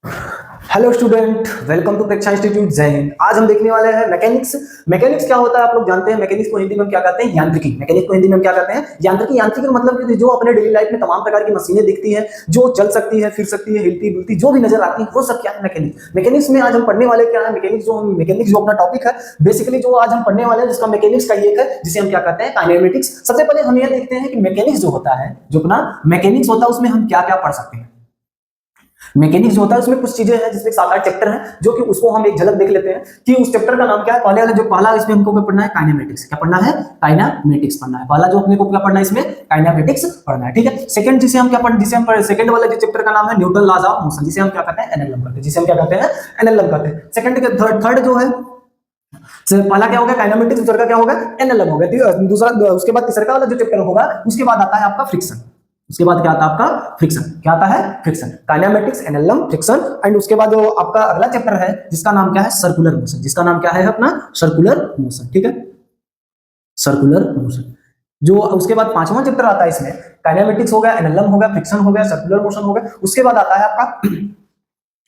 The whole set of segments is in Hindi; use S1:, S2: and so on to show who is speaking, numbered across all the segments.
S1: Hello student, welcome to Preksha institute जय हिंद। आज हम देखने वाले हैं मैकेनिक्स। मैकेनिक्स क्या होता है आप लोग जानते हैं। मैकेनिक्स को हिंदी में हम क्या कहते हैं? यांत्रिकी। मैकेनिक्स को हिंदी में हम क्या कहते हैं? यांत्रिकी। यांत्रिकी का मतलब कि जो अपने डेली लाइफ में तमाम प्रकार की मशीनें दिखती हैं, जो चल सकती है, फिर सकती है, हिलती डुलती, जो भी नजर आती है, वो सब क्या है? मैकेनिक्स। मैकेनिक्स में आज हम पढ़ने वाले क्या है? मैकेनिक्स जो अपना टॉपिक है, बेसिकली जो आज हम पढ़ने वाले हैं, जिसका मैकेनिक्स का ये है, जिसे हम क्या कहते हैं? काइनेमेटिक्स। सबसे पहले हम ये देखते हैं कि मैकेनिक्स जो होता है, जो अपना मैकेनिक्स होता है, उसमें हम क्या क्या पढ़ सकते हैं। मैकेनिक्स जो होता है उसमें कुछ चीजें हैं, जिसमें 7-8 चैप्टर हैं, जो कि उसको हम एक झलक देख लेते हैं कि उस चैप्टर का नाम क्या है। पहले वाला जो पहला इसमें हमको क्या पढ़ना है? काइनेमेटिक्स। क्या पढ़ना है? काइनेमेटिक्स पढ़ना है। पहला जो अपने को क्या पढ़ना है इसमें? काइनेमेटिक्स पढ़ना है। ठीक है। सेकंड जिसे हम क्या पढ़ जिसे हम सेकंड वाला जो चैप्टर का नाम है न्यूटन लॉज ऑफ मोशन, जिसे हम क्या कहते हैं? एनएलएम कहते हैं। जिसे हम क्या कहते हैं? एनएलएम कहते हैं। सेकंड के थर्ड जो है, पहला क्या होगा? काइनेमेटिक्स। दूसरा का क्या होगा? एनएलएम हो गया। दूसरा उसके बाद तीसरा वाला जो चैप्टर होगा, उसके बाद आता है आपका फ्रिक्शन। उसके बाद क्या आता है आपका? फ्रिक्शन। क्या आता है? Friction. Kinematics, NLM, friction. And उसके बाद जो आपका अगला चैप्टर है, जिसका नाम क्या है? Circular motion. जिसका नाम क्या है अपना? Circular motion. ठीक है, सर्कुलर मोशन। जो उसके बाद पांचवा चैप्टर आता है इसमें, काइनेमेटिक्स हो गया, एनएलएम हो गया, फ्रिक्शन हो गया, सर्कुलर मोशन हो गया। उसके बाद आता है आपका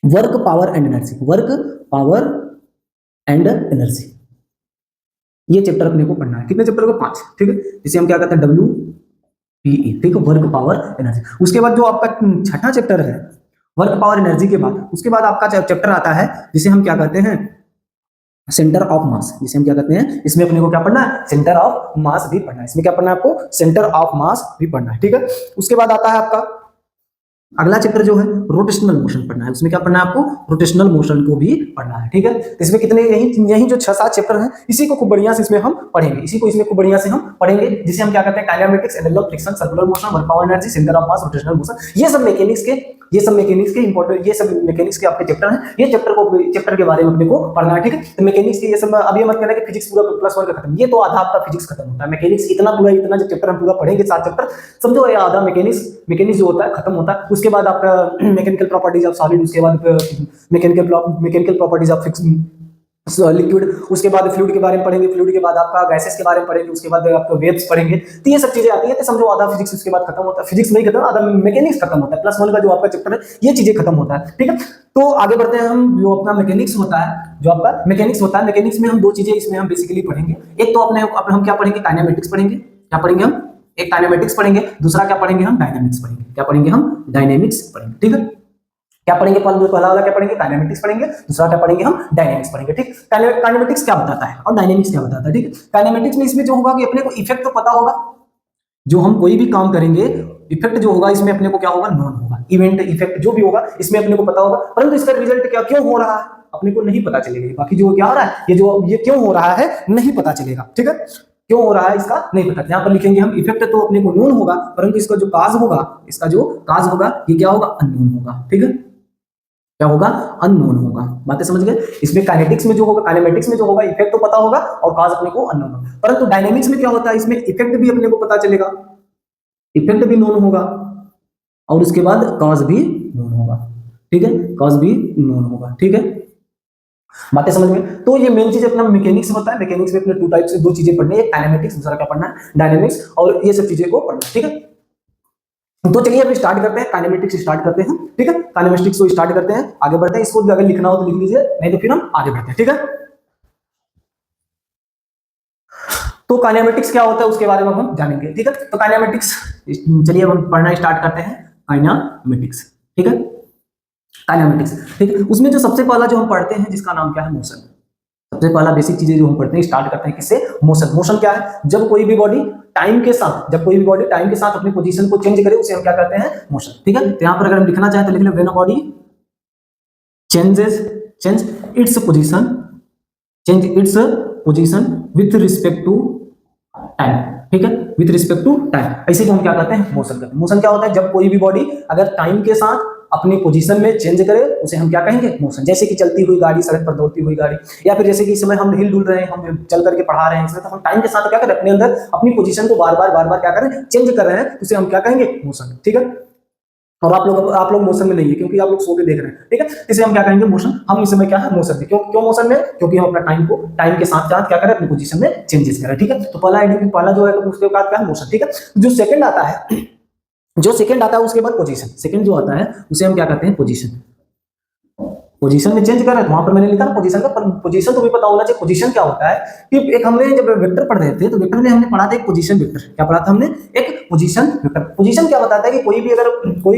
S1: work, power and energy. Work, power and energy. ये चैप्टर अपने को पढ़ना है। कितने चैप्टर को? 5। ठीक है, जिसे हम क्या कहते हैं? WPE। ठीक है, वर्क, पावर, एनर्जी। उसके बाद जो आपका छठा चैप्टर है, वर्क, पावर, एनर्जी के बाद उसके बाद आपका चैप्टर आता है, जिसे हम क्या कहते हैं? Centre of mass. जिसे हम क्या कहते हैं? इसमें अपने को क्या पढ़ना है? सेंटर ऑफ मास भी पढ़ना है। इसमें क्या पढ़ना है आपको? सेंटर ऑफ मास भी पढ़ना है। ठीक है। उसके बाद आता है आपका अगला चैप्टर जो है, रोटेशनल मोशन पढ़ना है। उसमें क्या पढ़ना है आपको? रोटेशनल मोशन को भी पढ़ना है। ठीक है। तो इसमें कितने यही जो 6-7 चैप्टर हैं, इसी को खूब बढ़िया से इसमें हम पढ़ेंगे। इसी को इसमें खूब बढ़िया से हम पढ़ेंगे, जिसे हम क्या कहते हैं? Kinematics, NLM, friction, circular motion, work, power, energy, centre of mass, rotational motion. ये सब मैकेनिक्स के इंपॉर्टेंट, ये सब मैकेनिक्स के आपके चैप्टर हैं। ये चैप्टर के बारे में अपने को पढ़ना है। ठीक है। तो मैकेनिक्स के ये सब, अब ये मत कहना कि फिजिक्स पूरा +1 का खत्म। ये तो आधा आपका फिजिक्स खत्म होता है। मैकेनिक्स इतना जो चैप्टर हम पूरा पढ़ेंगे, 7 चैप्टर, समझो ये आधा मैकेनिक्स जो होता है खत्म होता है। उसके बाद आपका मैकेनिकल प्रॉपर्टीज ऑफ सॉलिड, उसके बाद मैकेनिकल प्रॉपर्टीज ऑफ लिक्विड, उसके बाद फ्लूइड के बारे में पढ़ेंगे, फ्लूइड के बाद आपका गैसेस के बारे में पढ़ेंगे, उसके बाद आपको वेव्स पढ़ेंगे। तो ये सब चीजें आती है। तो समझो आधा फिजिक्स उसके बाद खत्म होता है। फिजिक्स नहीं खत्म, आधा मैकेनिक्स खत्म होता है। +1 का जो आपका चैप्टर है, ये चीजें खत्म होता है। ठीक है। तो आगे बढ़ते हैं हम। जो अपना मैकेनिक्स होता है, मैकेनिक्स में हम 2 चीजें इसमें हम बेसिकली पढ़ेंगे। एक तो अपने हम क्या पढ़ेंगे? काइनेमेटिक्स पढ़ेंगे। क्या पढ़ेंगे हम? एक काइनेमेटिक्स पढ़ेंगे, दूसरा क्या पढ़ेंगे हम? डायनेमिक्स पढ़ेंगे। क्या पढ़ेंगे हम? डायनेमिक्स पढ़ेंगे। ठीक है। क्या पढ़ेंगे? पहला वाला क्या पढ़ेंगे? काइनेमेटिक्स पढ़ेंगे। दूसरा क्या पढ़ेंगे हम? डायनेमिक्स पढ़ेंगे। ठीक। काइनेमेटिक्स क्या बताता है और डायनेमिक्स क्या बताता है? ठीक है। काइनेमेटिक्स में इसमें जो होगा कि अपने को इफेक्ट तो पता होगा, जो हम कोई भी काम करेंगे, इफेक्ट जो होगा इसमें अपने को क्या होगा? नोन होगा। इवेंट, इफेक्ट जो भी होगा इसमें अपने को पता होगा, परंतु इसका रिजल्ट क्या क्यों हो रहा है अपने को नहीं पता चलेगा। बाकी जो क्या हो रहा है, ये क्यों हो रहा है नहीं पता चलेगा। ठीक है। क्यों हो रहा है इसका नहीं पता। यहाँ पर लिखेंगे हम इफेक्ट तो अपने को नोन होगा, परंतु इसका जो काज होगा ये क्या होगा? अननोन होगा। ठीक है। क्या होगा? अननोन होगा। बातें समझ गए? इसमें काइनेटिक्स में जो होगा, काइनेमेटिक्स में जो होगा, इफेक्ट तो पता होगा और काज अपने को अननोन होगा। परंतु डायनेमिक्स में क्या होता है? इसमें इफेक्ट भी अपने को पता चलेगा, इफेक्ट भी नोन होगा, और उसके बाद कॉज भी नोन होगा। ठीक है, कॉज भी नोन होगा। ठीक है, बातें समझ में? तो ये मेन चीज अपना मैकेनिक्स होता है। मैकेनिक्स में अपने 2 टाइप से 2 चीजें पढ़नी है, काइनेमेटिक्स, दूसरा क्या पढ़ना है? डायनेमिक्स। और ये सब चीजें को पढ़ना है। ठीक है। तो चलिए अभी स्टार्ट करते हैं, काइनेमेटिक्स स्टार्ट करते हैं। ठीक है, काइनेमेटिक्स को स्टार्ट करते हैं, आगे बढ़ते हैं। इसको भी अगर लिखना हो तो लिख लीजिए, नहीं तो फिर हम आगे बढ़ते हैं। ठीक है। तो काइनेमेटिक्स क्या होता है उसके बारे में हम जानेंगे। ठीक है। तो काइनेमेटिक्स, चलिए हम पढ़ना स्टार्ट करते हैं। काइनेमेटिक्स। ठीक है, काइनेमेटिक्स। ठीक है, उसमें जो सबसे पहला जो हम पढ़ते हैं, जिसका नाम क्या है? मोशन। सबसे पहला बेसिक चीजें जो हम पढ़ते हैं, स्टार्ट करते हैं किससे? मोशन। मोशन क्या है? जब कोई भी बॉडी टाइम के साथ अपनी पोजीशन को चेंज करे, उसे हम क्या कहते हैं? मोशन। ठीक है। तो यहां पर अगर हम लिखना चाहें तो लिख लो, when a body change its position with respect to time. ठीक है, विथ रिस्पेक्ट टू टाइम, ऐसे को हम क्या कहते हैं? मोशन कहते हैं। मोशन क्या होता है? जब कोई भी बॉडी अगर टाइम के साथ अपनी पोजीशन में चेंज करे, उसे हम क्या कहेंगे? मोशन। जैसे कि चलती हुई गाड़ी, सड़क पर दौड़ती हुई गाड़ी, या फिर जैसे कि इस समय हम हिल डुल रहे हैं, हम चल करके पढ़ा रहे हैं, इसमें तो हम टाइम के साथ क्या करें? अपने अंदर अपनी पोजीशन को बार बार क्या करें? चेंज कर रहे हैं, उसे हम क्या कहेंगे? मोशन। ठीक है। और आप लोग मोशन में नहीं है, क्योंकि आप लोग सो के देख रहे हैं। ठीक है, इसे हम क्या कहेंगे? मोशन। हम इस समय क्या है? मोशन में। क्यों मोशन में? क्योंकि हम अपना टाइम के साथ साथ क्या करें? अपनी पोजीशन में चेंजेस करें। ठीक है। तो पहला जो है उसके बाद क्या है? मोशन। ठीक है। जो सेकंड आता है उसके बाद पोजीशन। सेकंड जो आता है उसे हम क्या कहते हैं? पोजीशन। पोजीशन में चेंज कर रहे हैं, तो वहां पर मैंने लिखा ना पोजीशन का, पर पोजीशन तो भी पता होना चाहिए। पोजीशन क्या होता है कि एक हमने जब वेक्टर पढ़ रहे थे तो वेक्टर में हमने पढ़ा था एक पोजीशन वेक्टर। क्या पढ़ा था हमने? एक पोजीशन वेक्टर। पोजीशन क्या बताता है कि कोई भी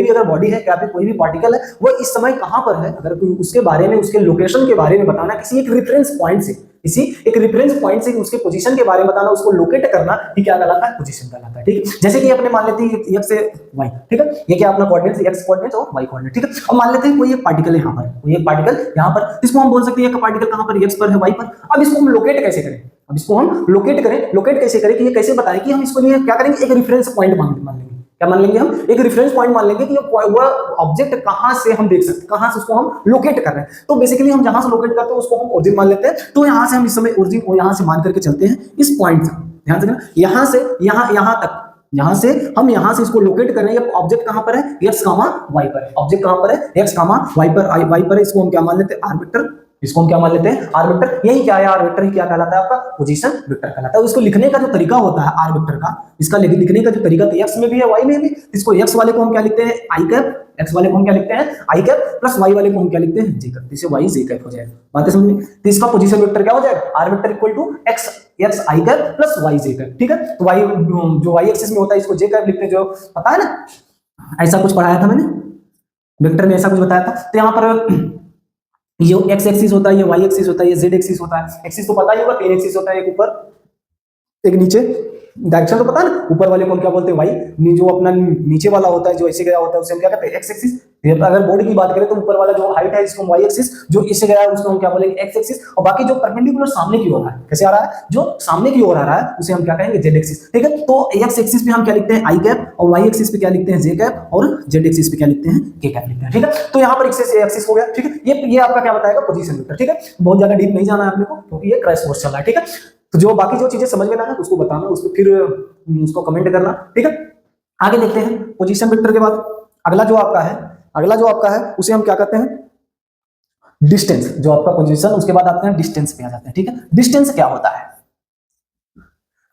S1: अगर बॉडी है या फिर कोई भी पार्टिकल है वो इस समय कहां पर है, अगर कोई उसके बारे में, उसके लोकेशन के बारे में बताना किसी एक रेफरेंस पॉइंट से, किसी एक रेफरेंस पॉइंट से उसके पोजीशन के बारे में बताना, उसको लोकेट करना, ये क्या कहलाता है? पोजीशन कहलाता है। ठीक है, जैसे कि अपने मान लेते हैं x से y, ठीक है, ये क्या अपना कोऑर्डिनेट x कोऑर्डिनेट और y कोऑर्डिनेट। ठीक है, अब मान लेते हैं कोई एक पार्टिकल है यहाँ पर, कोई एक पार्टिकल यहाँ पर, इसको हम बोल सकते हैं एक पार्टिकल कहाँ पर? x पर है, y पर। अब इसको हम लोकेट कैसे करें? अब इसको हम लोकेट करें, लोकेट कैसे करें कि ये कैसे बताएं कि हम इसको लिए क्या करेंगे? एक रेफरेंस पॉइंट मान लेंगे। क्या मान लेंगे? हम एक रेफरेंस पॉइंट मान लेंगे कि वो ऑब्जेक्ट कहां से हम देख सकते हैं, कहां से उसको हम लोकेट कर रहे हैं। तो बेसिकली हम जहां से लोकेट करते हैं उसको हम ओरिजिन मान लेते हैं। तो यहां से हम इस समय ओरिजिन को यहां से मान करके चलते हैं इस पॉइंट से, ध्यान से, यहां से यहां तक, यहां से हम यहां से इसको लोकेट कर रहे हैं। ये ऑब्जेक्ट कहां पर है? x, y पर है। ऑब्जेक्ट कहां पर है? x, y पर है। इसको हम क्या मान लेते हैं? R vector. इसको हम क्या मान लेते हैं? R vector. यही क्या है? आर वेक्टर ही क्या कहलाता है? आपका पोजीशन वेक्टर कहलाता है। उसको लिखने का जो तरीका होता है आर वेक्टर का, इसका लिखने का जो तरीका तो x में भी है, y में भी। इसको x वाले को हम क्या लिखते हैं? आई कैप। x वाले को हम क्या लिखते हैं? आई कैप, प्लस y वाले को हम क्या लिखते हैं? जे कैप। इसे y जे कैप हो जाएगा। बातें समझ में? तो इसका पोजीशन वेक्टर क्या हो जाएगा? R vector equal to x I cap plus y J cap. ठीक है, तो y जो y एक्सिस में होता है इसको जे कैप लिखते हैं, जो पता है ना, ऐसा कुछ पढ़ाया था मैंने वेक्टर में, ऐसा कुछ बताया था। तो यहाँ पर ये x एक्सिस होता है, ये y एक्सिस होता है, ये z एक्सिस होता है। एक्सिस तो पता ही होगा, तीन एक्सिस होता है, एक ऊपर एक नीचे। डायरेक्शन तो पता है ना, ऊपर वाले को हम क्या बोलते हैं? y। जो अपना नीचे वाला होता है, जो ऐसे गया होता है, उसे हम क्या कहते हैं? x axis. अगर बॉडी की बात करें तो ऊपर वाला जो हाइट है इसको y एक्सिस, जो इससे गया है उसको हम क्या बोलेंगे? x axis. और बाकी जो परपेंडिकुलर सामने की ओर है, कैसे आ रहा है? जो सामने की ओर आ रहा है उसे हम क्या कहेंगे? z axis. ठीक है, तो x एक्सिस पे हम क्या लिखते हैं? आई कैप, और y एक्सिस पे क्या लिखते हैं? जे कैप, और z एक्सिस पे क्या लिखते हैं? के कैप लिखते हैं। ठीक है, तो यहाँ पर एक्सिस हो गया। ठीक है, ये आपका क्या बताएगा? Position vector. ठीक है, बहुत ज्यादा डीप नहीं जाना है अपने को, क्योंकि ये क्रैश कोर्स चल रहा है। ठीक है, तो जो बाकी जो चीजें समझ में ना आए उसको बताना, उसको फिर उसको कमेंट करना। ठीक है, आगे देखते हैं पोजीशन वेक्टर के बाद अगला जो आपका है उसे हम क्या कहते हैं? डिस्टेंस। जो आपका पोजीशन, उसके बाद आते हैं डिस्टेंस पे आ जाते हैं। ठीक है, डिस्टेंस क्या होता है?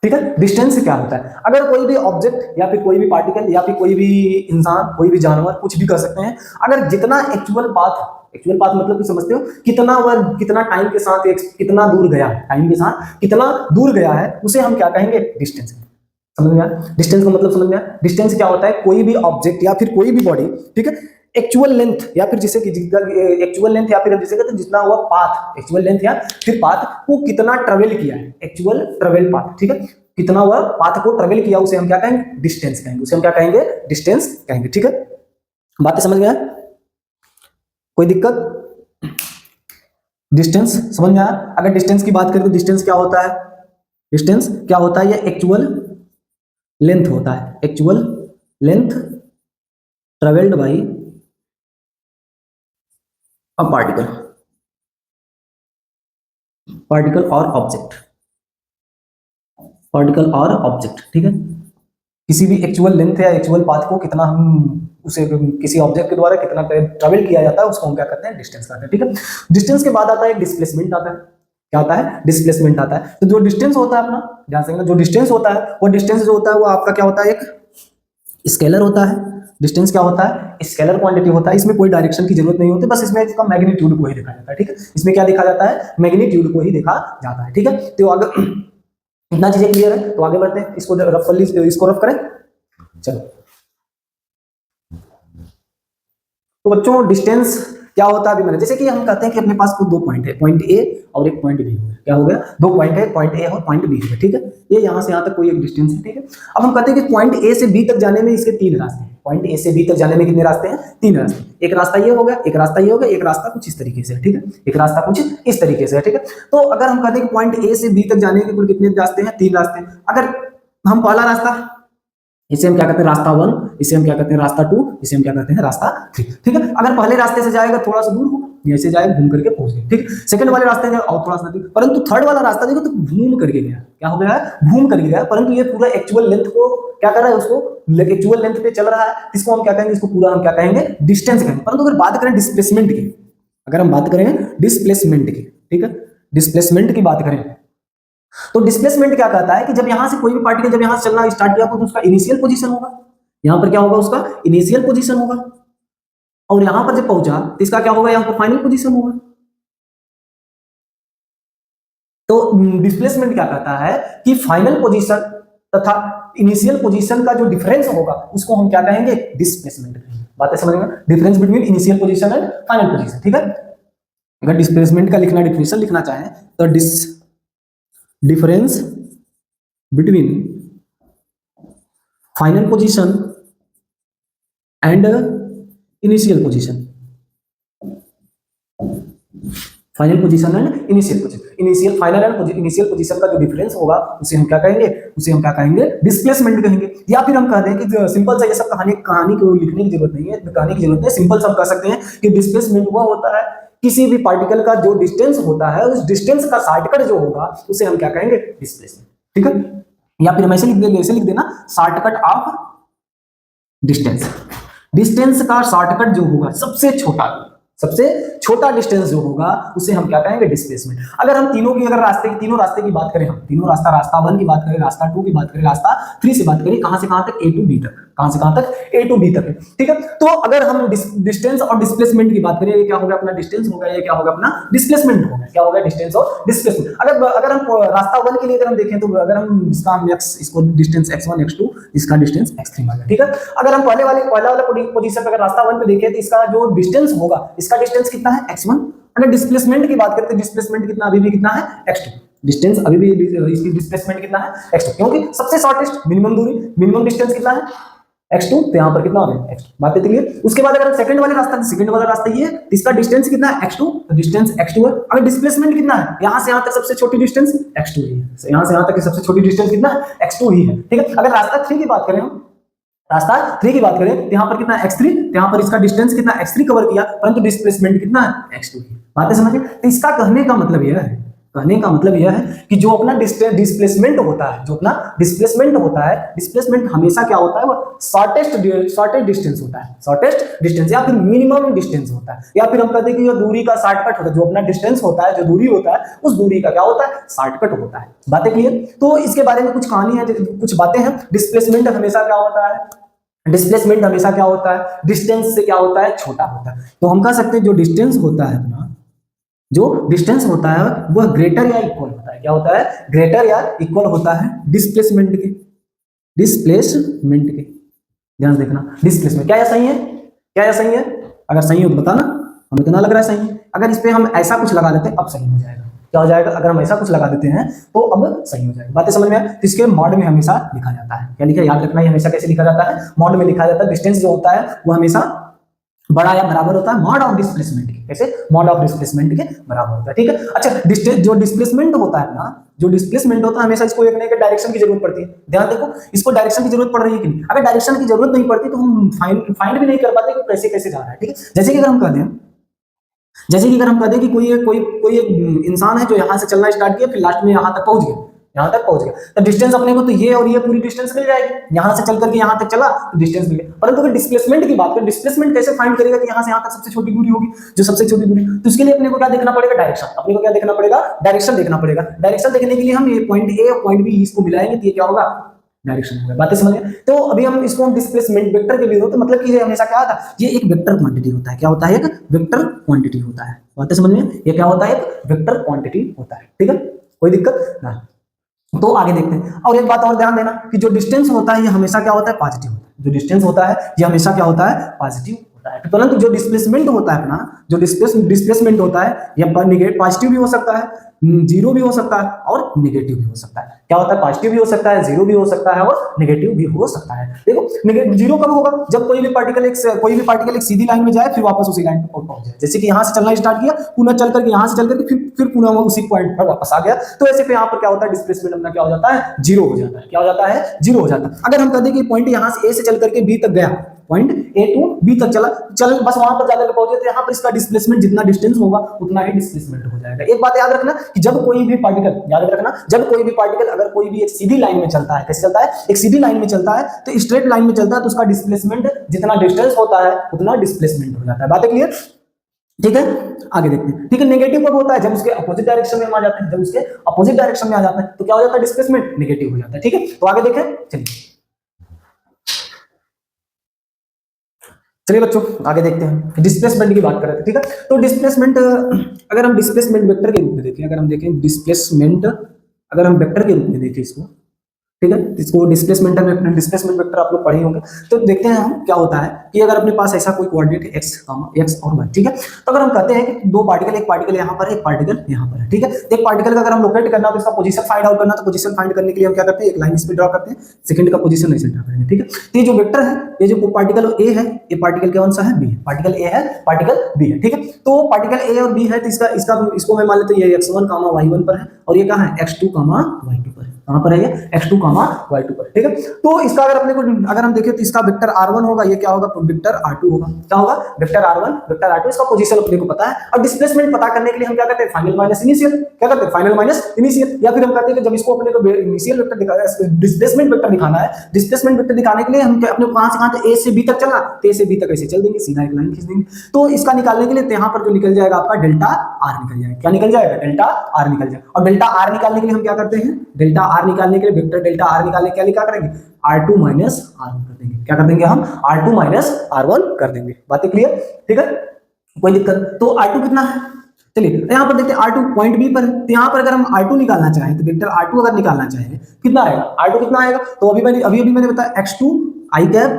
S1: ठीक है, डिस्टेंस क्या होता है? अगर कोई भी ऑब्जेक्ट या फिर कोई भी पार्टिकल या फिर कोई भी इंसान, कोई भी जानवर, कुछ भी कर सकते हैं, अगर जितना एक्चुअल पाथ मतलब कि समझते हो, कितना टाइम के साथ कितना दूर गया है, टाइम के साथ कितना दूर गया है, उसे हम क्या कहेंगे? डिस्टेंस। समझ में आया? डिस्टेंस का मतलब समझ में आया? डिस्टेंस क्या होता है? कोई भी ऑब्जेक्ट या फिर कोई भी बॉडी, ठीक है, एक्चुअल लेंथ या फिर जिसे एक्चुअल लेंथ या फिर जिसे कहते हैं जितना हुआ पाथ, एक्चुअल लेंथ या फिर पाथ को कितना ट्रेवल किया है, एक्चुअल ट्रेवल पाथ। ठीक है, कितना हुआ पाथ को ट्रेवल किया, उसे हम क्या कहेंगे? डिस्टेंस कहेंगे। उसे हम क्या कहेंगे? डिस्टेंस कहेंगे। ठीक है, बातें समझ में आया? कोई दिक्कत? डिस्टेंस समझ में आया? अगर डिस्टेंस की बात करें तो डिस्टेंस क्या होता है? डिस्टेंस क्या होता है? ये एक्चुअल लेंथ होता है, actual length travelled by a particle और ऑब्जेक्ट। ठीक है, किसी भी एक्चुअल लेंथ या एक्चुअल पाथ को कितना हम उसे किसी ऑब्जेक्ट के द्वारा कितना ट्रेवल किया जाता है उसको हम क्या कहते हैं? डिस्टेंस कहते हैं। ठीक है, डिस्टेंस के बाद आता है डिस्प्लेसमेंट आता है। क्या आता है? डिस्प्लेसमेंट आता है। तो जो डिस्टेंस होता है अपना, ध्यान से, जो डिस्टेंस होता है वो डिस्टेंस जो होता है वो आपका क्या होता है? एक स्केलर होता है। डिस्टेंस क्या होता है? स्केलर क्वांटिटी होता है। इसमें कोई डायरेक्शन की जरूरत नहीं होती, बस इसमें इसका मैग्नीट्यूड को ही देखा जाता है। ठीक है, इसमें क्या देखा जाता है? मैग्नीट्यूड को ही देखा जाता है। ठीक है, तो अगर इतना चीजें क्लियर है तो आगे बढ़ते हैं। इसको रफ करें। चलो, तो बच्चों डिस्टेंस क्या होता है अभी मैंने, जैसे कि हम कहते हैं कि अपने पास कुछ दो पॉइंट है, पॉइंट ए और एक पॉइंट बी हो गया। क्या हो गया? दो पॉइंट है, पॉइंट ए और पॉइंट बी हो गया। ठीक है, ये यहां से यहां तक कोई एक डिस्टेंस है। ठीक है, अब हम कहते हैं कि पॉइंट ए से बी तक जाने में इसके तीन रास्ते हैं। पॉइंट ए से बी तक जाने में कितने रास्ते हैं? तीन रास्ते। एक रास्ता ये हो गया, एक रास्ता ये हो गया, एक रास्ता कुछ इस तरीके से है। ठीक है, एक रास्ता कुछ इस तरीके से है। ठीक है, तो अगर हम कहते हैं कि पॉइंट ए से बी तक जाने के कुल कितने रास्ते हैं? तीन रास्ते। अगर हम पहला रास्ता, इसे हम क्या कहते हैं? रास्ता 1, इसे हम क्या कहते हैं? रास्ता 2, इसे हम क्या कहते हैं? रास्ता 3। ठीक है, अगर पहले रास्ते से जाएगा थोड़ा सा दूर होगा, ऐसे जाएगा घूम करके पहुंच गया। ठीक है, सेकंड वाले रास्ते में और थोड़ा सा दूर, परंतु थर्ड वाला रास्ता देखो तो घूम करके गया। क्या हो गया? घूम करके गया, परंतु ये पूरा एक्चुअल लेंथ को क्या कर रहा है? उसको एक्चुअल लेंथ पे चल रहा है। इसको हम क्या कहेंगे? इसको पूरा हम क्या कहेंगे? डिस्टेंस कहेंगे। परंतु अगर बात करें डिस्प्लेसमेंट की, अगर हम बात करें डिस्प्लेसमेंट की, ठीक है, डिस्प्लेसमेंट की बात करें तो डिस्प्लेसमेंट क्या कहता है कि जब यहां से कोई भी पार्टिकल जब यहां से चलना स्टार्ट किया तो उसका इनिशियल पोजीशन होगा। यहां पर क्या होगा? उसका इनिशियल पोजीशन होगा। और यहां पर जब पहुंचा तो इसका क्या होगा, यहां पर फाइनल पोजीशन होगा। तो डिस्प्लेसमेंट क्या कहता है कि फाइनल पोजीशन तथा इनिशियल पोजीशन का जो डिफरेंस होगा उसको हम क्या कहेंगे, डिस्प्लेसमेंट कहेंगे। बातें समझ में, difference between initial position and final position, ठीक है। अगर डिस्प्लेसमेंट का लिखना, डिफिनेशन लिखना चाहें तो difference between final position and initial position, final position and initial position, initial final and initial position का जो डिफरेंस होगा उसे हम क्या कहेंगे, उसे हम क्या कहेंगे, डिस्प्लेसमेंट कहेंगे। या फिर हम कह दें कि सिंपल सा, ये सब कहानी को लिखने की जरूरत नहीं है, कहानी की जरूरत है, सिंपल सा हम कह सकते हैं कि डिस्प्लेसमेंट वो होता है किसी भी पार्टिकल का जो डिस्टेंस होता है उस डिस्टेंस का शॉर्टकट जो होगा उसे हम क्या कहेंगे, डिस्प्लेसमेंट, ठीक है। या फिर हम ऐसे लिख देंगे, ऐसे लिख देना, शॉर्टकट ऑफ डिस्टेंस, डिस्टेंस का शॉर्टकट जो होगा, सबसे छोटा डिस्टेंस जो होगा उसे हम क्या कहेंगे, डिस्प्लेसमेंट। अगर हम तीनों रास्ते की बात करें, हम तीनों रास्ता 1 की बात करें, रास्ता 2 की बात करें, रास्ता 3 से बात करें, कहां से कहां तक, A to B तक, कहां से कहां तक, A to B तक है, ठीक है। तो अगर हम डिस्टेंस और डिस्प्लेसमेंट की बात करें, ये क्या होगा, अपना डिस्टेंस होगा, ये क्या होगा, अपना डिस्प्लेसमेंट होगा, क्या होगा, डिस्टेंस और डिस्प्लेसमेंट। अगर हम रास्ता 1 के लिए अगर हम देखें तो अगर हम इसको डिस्टेंस x1 x2, इसका डिस्टेंस x3 मान लें, ठीक है। अगर हम पहले वाला पोजीशन पे अगर रास्ता 1 पे देखें तो इसका जो डिस्टेंस होगा, इसका डिस्टेंस कितना है, x1। अगर डिस्प्लेसमेंट की बात करते हैं, डिस्प्लेसमेंट कितना अभी भी कितना है, x2, डिस्टेंस अभी भी इसकी डिस्प्लेसमेंट कितना है, x2, क्योंकि सबसे शॉर्टेस्ट मिनिमम डिस्टेंस कितना है, x2, तो यहां पर कितना हो गया, x2, बातें क्लियर। उसके बाद अगर सेकंड वाला रास्ता ये है, इसका डिस्टेंस कितना है, x2, तो डिस्टेंस x2 है। अगर डिस्प्लेसमेंट कितना है, यहां से यहां तक सबसे छोटी डिस्टेंस x2 ही है, यहां से यहां तक की सबसे छोटी डिस्टेंस कितना है, x2 ही है, ठीक है। अगर रास्ता 3 की बात करें, हम रास्ता 3 की बात करें तो यहां पर कितना है, x3, तो यहां पर इसका डिस्टेंस कितना, x3 कवर किया, परंतु डिस्प्लेसमेंट कितना है, x2 ही। बातें समझिए। तो इसका कहने का मतलब यह है कि जो अपना डिस्प्लेसमेंट होता है, डिस्प्लेसमेंट हमेशा क्या होता है, वो शॉर्टेस्ट डिस्टेंस होता है, शॉर्टेस्ट डिस्टेंस या फिर मिनिमम डिस्टेंस होता है। या फिर हम कहते हैं कि जो दूरी का शॉर्टकट होता है, जो अपना डिस्टेंस होता है, जो दूरी होता है, उस दूरी का क्या होता है, शॉर्टकट होता है। बातें क्लियर। तो इसके बारे में कुछ कहानी है, कुछ बातें हैं। डिस्प्लेसमेंट हमेशा क्या होता है, डिस्टेंस से क्या होता है, छोटा होता है। तो हम कह सकते हैं जो डिस्टेंस होता है वह ग्रेटर या इक्वल होता है, क्या होता है, ग्रेटर या इक्वल होता है डिस्प्लेसमेंट के। ध्यान से देखना, डिस्प्लेसमेंट क्या सही है, अगर सही हो तो बताना, हमें तो ना लग रहा है सही है। अगर इस पे हम ऐसा कुछ लगा देते हैं अब सही हो जाएगा, क्या हो जाएगा, अगर हम ऐसा कुछ लगा देते हैं तो अब सही हो जाएगा। बातें समझ में आए। तो इसके मॉड में हमेशा लिखा जाता है, क्या लिखा, याद रखना, ये हमेशा कैसे लिखा जाता है, मॉड में लिखा जाता है। डिस्टेंस जो होता है वो हमेशा बड़ा या बराबर होता है मॉड ऑफ डिस्प्लेसमेंट के, कैसे, मॉड ऑफ डिस्प्लेसमेंट के बराबर होता है, ठीक है। अच्छा, जो डिस्प्लेसमेंट होता है ना, हमेशा इसको एक नए डायरेक्शन की जरूरत पड़ती है। ध्यान देखो, इसको डायरेक्शन की जरूरत पड़ रही है कि नहीं। अगर डायरेक्शन की जरूरत नहीं पड़ती तो हम फाइंड भी नहीं कर पाते कि कैसे जा रहा है, ठीक है। जैसे कि अगर हम कह दें कि कोई एक इंसान है जो यहाँ से चलना स्टार्ट किया, फिर लास्ट में यहाँ तक पहुंच गया, तो डिस्टेंस अपने को तो ये और ये पूरी डिस्टेंस मिल जाएगी। यहाँ से चल करके यहाँ तक चला तो डिस्टेंस मिल गया। परंतु अगर डिस्प्लेसमेंट की बात करें, डिस्प्लेसमेंट कैसे फाइंड करेगा कि यहाँ से यहाँ तक सबसे छोटी दूरी होगी, जो सबसे छोटी दूरी, तो इसके लिए अपने को क्या देखना पड़ेगा, डायरेक्शन देखना पड़ेगा। डायरेक्शन देखने के लिए हम ये पॉइंट ए और पॉइंट बी इसको मिलाएंगे तो ये क्या होगा, डायरेक्शन होगा। बातें समझ में। तो अभी हम इसको डिस्प्लेसमेंट वेक्टर के लिए, तो मतलब कि ये हमेशा क्या होता है, ये एक वेक्टर क्वांटिटी होता है। क्या होता है, एक वेक्टर क्वांटिटी होता है। बातें समझ में। ये क्या होता है, एक वेक्टर क्वांटिटी होता है, ठीक है, कोई दिक्कत ना। तो आगे देखते हैं। और एक बात और ध्यान देना कि जो डिस्टेंस होता है ये हमेशा क्या होता है, पॉजिटिव होता है। जो डिस्टेंस होता है ये हमेशा क्या होता है, पॉजिटिव होता है। परंतु जो डिस्प्लेसमेंट होता है अपना, जो डिस्प्लेसमेंट होता है ये पॉजिटिव भी हो सकता है, जीरो भी हो सकता है और नेगेटिव भी हो सकता है। क्या होता है, पॉजिटिव भी हो सकता है, जीरो भी हो सकता है और नेगेटिव भी हो सकता है। देखो, जीरो कब होगा, जब कोई भी पार्टिकल एक सीधी लाइन में जाए फिर वापस उसी लाइन पर पहुंच जाए। जैसे कि यहाँ से चलना स्टार्ट किया, पुनः चल करके यहाँ से चल करके फिर पुनः वो उसी पॉइंट पर वापस आ गया। तो ऐसे पे यहाँ पर क्या होता है, डिस्प्लेसमेंट अपना क्या हो जाता है, जीरो हो जाता है। क्या हो जाता है, जीरो हो जाता है। अगर हम कह दें कि पॉइंट यहाँ से ए से चल करके बी तक गया, पॉइंट ए टू बी तक चल बस वहां पर जाकर पहुंचे, तो यहाँ पर इसका डिस्प्लेसमेंट जितना डिस्टेंस होगा उतना ही डिस्प्लेसमेंट हो जाएगा। एक बात याद रखना कि जब कोई भी पार्टिकल अगर कोई भी एक सीधी लाइन में चलता है, कैसे चलता है, एक सीधी लाइन में चलता है, तो स्ट्रेट लाइन में चलता है, तो उसका डिस्प्लेसमेंट जितना डिस्टेंस होता है उतना डिस्प्लेसमेंट हो जाता है। बात है क्लियर, ठीक है। आगे देखते हैं। ठीक है, नेगेटिव कब होता है, जब उसके अपोजिट डायरेक्शन में आ जाते हैं। तो क्या हो जाता है, डिस्प्लेसमेंट नेगेटिव हो जाता है। ठीक है, तो आगे देखें, चलिए चलिए बच्चों आगे देखते हैं, डिस्प्लेसमेंट की बात कर रहे थे, ठीक है। तो डिस्प्लेसमेंट, अगर हम डिस्प्लेसमेंट वेक्टर के रूप में देखें, अगर हम देखें डिस्प्लेसमेंट, अगर हम वेक्टर के रूप में देखें इसको, ठीक है, इसको डिस्प्लेसमेंट वेक्टर आप लोग पढ़े होंगे। तो देखते हैं हम क्या होता है कि अगर अपने पास ऐसा कोई कोऑर्डिनेट x और y, ठीक है, तो अगर हम कहते हैं कि दो पार्टिकल, एक पार्टिकल यहाँ पर है, एक पार्टिकल यहाँ पर है, ठीक है, एक पार्टिकल का अगर हम लोकेट करना तो इसका पोजीशन फाइंड आउट करना, तो पोजीशन फाइंड करने के लिए हम क्या करते हैं, एक लाइन इस पे ड्रॉ करते हैं, सेकंड का पोजीशन ऐसे ड्रॉ करेंगे, ठीक है। तो ये जो वेक्टर है, ये जो पार्टिकल ए है, ये पार्टिकल कौन सा है, बी है, पार्टिकल ए है, पार्टिकल बी है, ठीक है। तो पार्टिकल ए और बी है, तो इसका इसका इसको मैं मान लेते हैं ये x1, y1 पर है, और ये कहाँ है, x2, y2 पर है। कहां पर है ये, x2, y2 पर, ठीक है। तो इसका अगर अपने को, अगर हम देखें तो इसका वेक्टर r1 होगा, ये क्या होगा, वेक्टर r2 होगा, क्या होगा, वेक्टर r1, वेक्टर r2, इसका पोजीशन अपने को पता है। और डिस्प्लेसमेंट पता करने के लिए हम क्या करते हैं, फाइनल माइनस इनिशियल, क्या करते हैं, फाइनल माइनस इनिशियल, या फिर हम कहते हैं कि जब इसको अपने को इनिशियल वेक्टर दिखाना है, डिस्प्लेसमेंट वेक्टर दिखाना है, डिस्प्लेसमेंट वेक्टर दिखाने के लिए हम अपने को कहां से कहां तक, a से b तक चलना, तो a से b तक ऐसे चल देंगे, सीधा एक लाइन खींच देंगे। तो इसका निकालने के लिए यहां पर जो निकल जाएगा आपका डेल्टा r निकल जाएगा, क्या निकल जाएगा, डेल्टा r निकल जाएगा। और डेल्टा r निकालने के लिए हम क्या करते हैं, डेल्टा r निकालने के लिए, वेक्टर डेल्टा r निकालने के लिए क्या करेंगे, r2 माइनस r1 कर देंगे, क्या कर देंगे हम, r2 माइनस r1 कर देंगे। बातें क्लियर, ठीक है, कोई दिक्कत। तो r2 कितना है, चलिए यहाँ पर देखते हैं, r2 पॉइंट बी पर है, तो यहाँ पर अगर हम r2 निकालना चाहें, तो वेक्टर r2 अगर निकालना चाहें कितना आएगा, r2 कितना आएगा, तो अभी मैंने बताया x2 i कैप,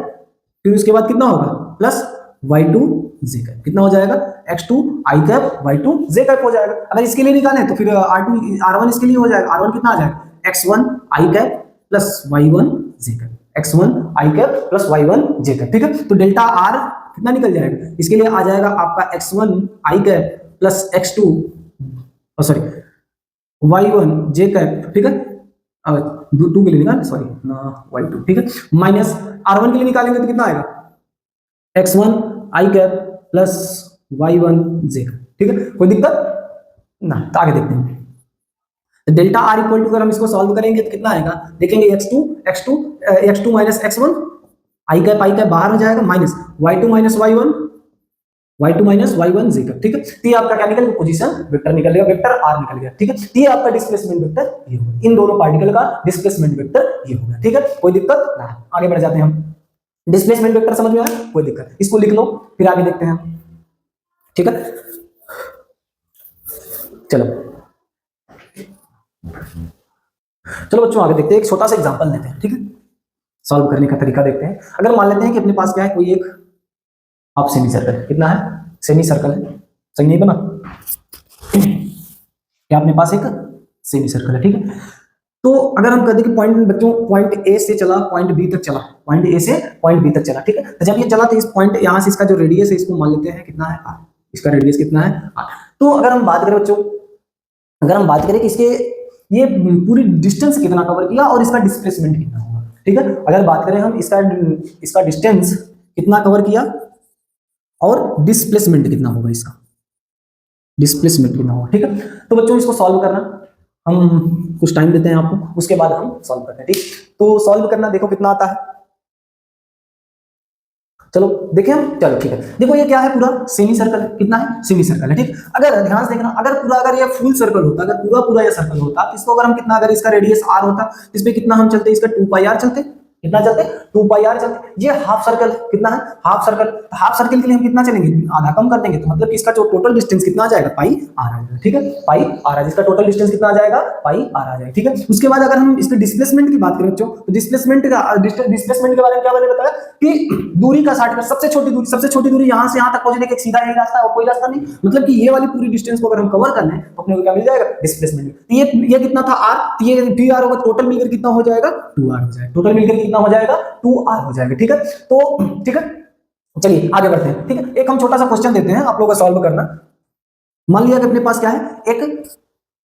S1: फिर उसके बाद कितना होगा, प्लस y2 z कैप, कितना हो जाएगा, x2 i cap, y2 z cap हो जाएगा। अगर इसके लिए निकालें तो फिर r1 इसके लिए हो जाएगा, r1 कितना आ जाएगा, x1 i cap plus y1 z cap, x1 i cap plus y1 z cap, ठीक है। तो डेल्टा r कितना निकल जाएगा, इसके लिए आ जाएगा आपका x1 i cap plus x2 sorry y1 j cap, ठीक है, 2 के लिए निकाल, सॉरी y2, ठीक है, माइनस r1 के लिए निकालेंगे तो कितना आएगा, x1 i cap plus y1 j, ठीक है, कोई दिक्कत ना। तो आगे देखते हैं, डेल्टा r इक्वल टू, अगर हम इसको सॉल्व करेंगे तो कितना आएगा, देखेंगे x2 minus x1, i cap बाहर हो जाएगा, minus y2 minus y1 z cap, ठीक है। तो ये आपका क्या निकल गया, पोजीशन वेक्टर निकल गया, वेक्टर r निकल गया, ठीक है। तो ये आपका डिस्प्लेसमेंट वेक्टर ये होगा, इन दोनों पार्टिकल का डिस्प्लेसमेंट वेक्टर ये होगा, ठीक है, कोई दिक्कत ना। आगे बढ़ जाते हैं हम, डिस्प्लेसमेंट वेक्टर समझ में आया, कोई दिक्कत, इसको लिख लो, फिर आगे देखते हैं, ठीक है। चलो बच्चों आगे देखते हैं, एक छोटा सा एग्जांपल लेते हैं, ठीक है, सॉल्व करने का तरीका देखते हैं। अगर मान लेते हैं कि अपने पास क्या है, कोई एक हाफ सेमी सर्कल, कितना है, सेमी सर्कल है, सही नहीं बना, क्या अपने पास एक सेमी सर्कल है, ठीक है। तो अगर हम कहते हैं कि पॉइंट बच्चों, पॉइंट ए से चला पॉइंट बी तक चला, पॉइंट ए से पॉइंट बी तक चला, ठीक है। तो जब ये चला तो इस पॉइंट यहाँ से इसका जो रेडियस है इसको मान लेते हैं कितना है, r, इसका रेडियस कितना है, r। तो अगर हम बात करें बच्चों, अगर हम बात करें कि इसके ये पूरी डिस्टेंस कितना कवर किया और इसका डिस्प्लेसमेंट कितना होगा, ठीक है। अगर बात करें हम इसका डिस्टेंस कितना कवर किया और डिस्प्लेसमेंट कितना होगा, इसका डिस्प्लेसमेंट कितना होगा, ठीक है। तो बच्चों इसको सॉल्व करना, हम कुछ टाइम देते हैं आपको, उसके बाद हम सॉल्व करते हैं, ठीक। तो सॉल्व करना देखो कितना आता है, चलो देखें हम, चलो ठीक है। देखो ये क्या है, पूरा सेमी सर्कल है, कितना है, सेमी सर्कल है, ठीक। अगर ध्यान से देखना, अगर ये फुल सर्कल होता, अगर पूरा ये सर्कल होता, इसको अगर हम कितना, अगर इसका रेडियस r होता, इस पे कितना हम चलते, इसका 2πr चलते, कितना चलते, 2πr चलते। ये हाफ सर्कल कितना है, हाफ सर्कल, हाफ सर्कल के लिए हम कितना चलेंगे, आधा कम कर देंगे, तो मतलब इसका जो टोटल डिस्टेंस कितना आ जाएगा, पाई r आ जाएगा, ठीक है, पाई r आ, इसका टोटल डिस्टेंस कितना आ जाएगा, पाई r आ जाएगा, ठीक है। उसके बाद अगर हम इसके डिस्प्लेसमेंट की बात करें बच्चों, तो डिस्प्लेसमेंट के बारे में क्या मैंने बताया कि दूरी का 60, सबसे छोटी दूरी यहां से यहां तक पहुंचने का एक सीधा ही रास्ता और कोई रास्ता नहीं, मतलब कि ये वाली पूरी डिस्टेंस को अगर हम कवर करना है तो अपने को क्या मिल जाएगा, डिस्प्लेसमेंट। ये कितना था r, तो ये dr होगा, टोटल मिलकर कितना हो जाएगा, 2r हो जाएगा, टोटल मिलकर कितना हो जाएगा, 2r हो जाएगा, ठीक है। तो ठीक है, चलिए आगे बढ़ते हैं, ठीक है। एक हम छोटा सा क्वेश्चन देते हैं आप लोगों को सॉल्व करना। मान लिया कि अपने पास क्या है, एक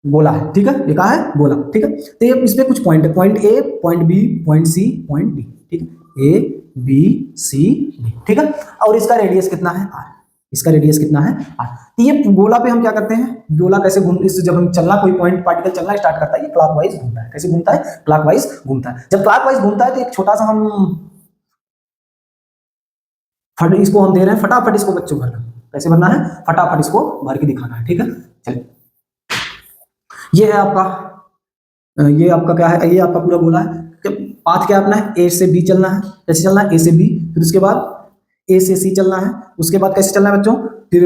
S1: गोला है, ठीक है, ये कहा है गोला, ठीक है। तो ये इस पे कुछ पॉइंट है, point A, point B, point C, point D, ठीक है, ए बी सी डी, ठीक है। और इसका रेडियस कितना है, r, इसका रेडियस कितना है, r। तो ये गोला पे हम क्या करते हैं, गोला कैसे जब हम चलना, कोई पॉइंट पार्टिकल चलना स्टार्ट करता है, ये क्लॉकवाइज घूमता है, कैसे घूमता है, क्लॉकवाइज घूमता है। जब क्लॉकवाइज घूमता है तो एक छोटा सा हम इसको हम दे रहे हैं, फटाफट इसको बच्चों भरना, कैसे भरना है, फटाफट इसको भर के दिखाना है, ठीक है। चलिए ये है आपका, ये आपका क्या है, ये आपका पूरा गोला है, पाथ क्या अपना है, ए से बी चलना है, कैसे चलना है, ए से बी, फिर उसके बाद ए से सी चलना है, उसके बाद कैसे चलना है बच्चों, फिर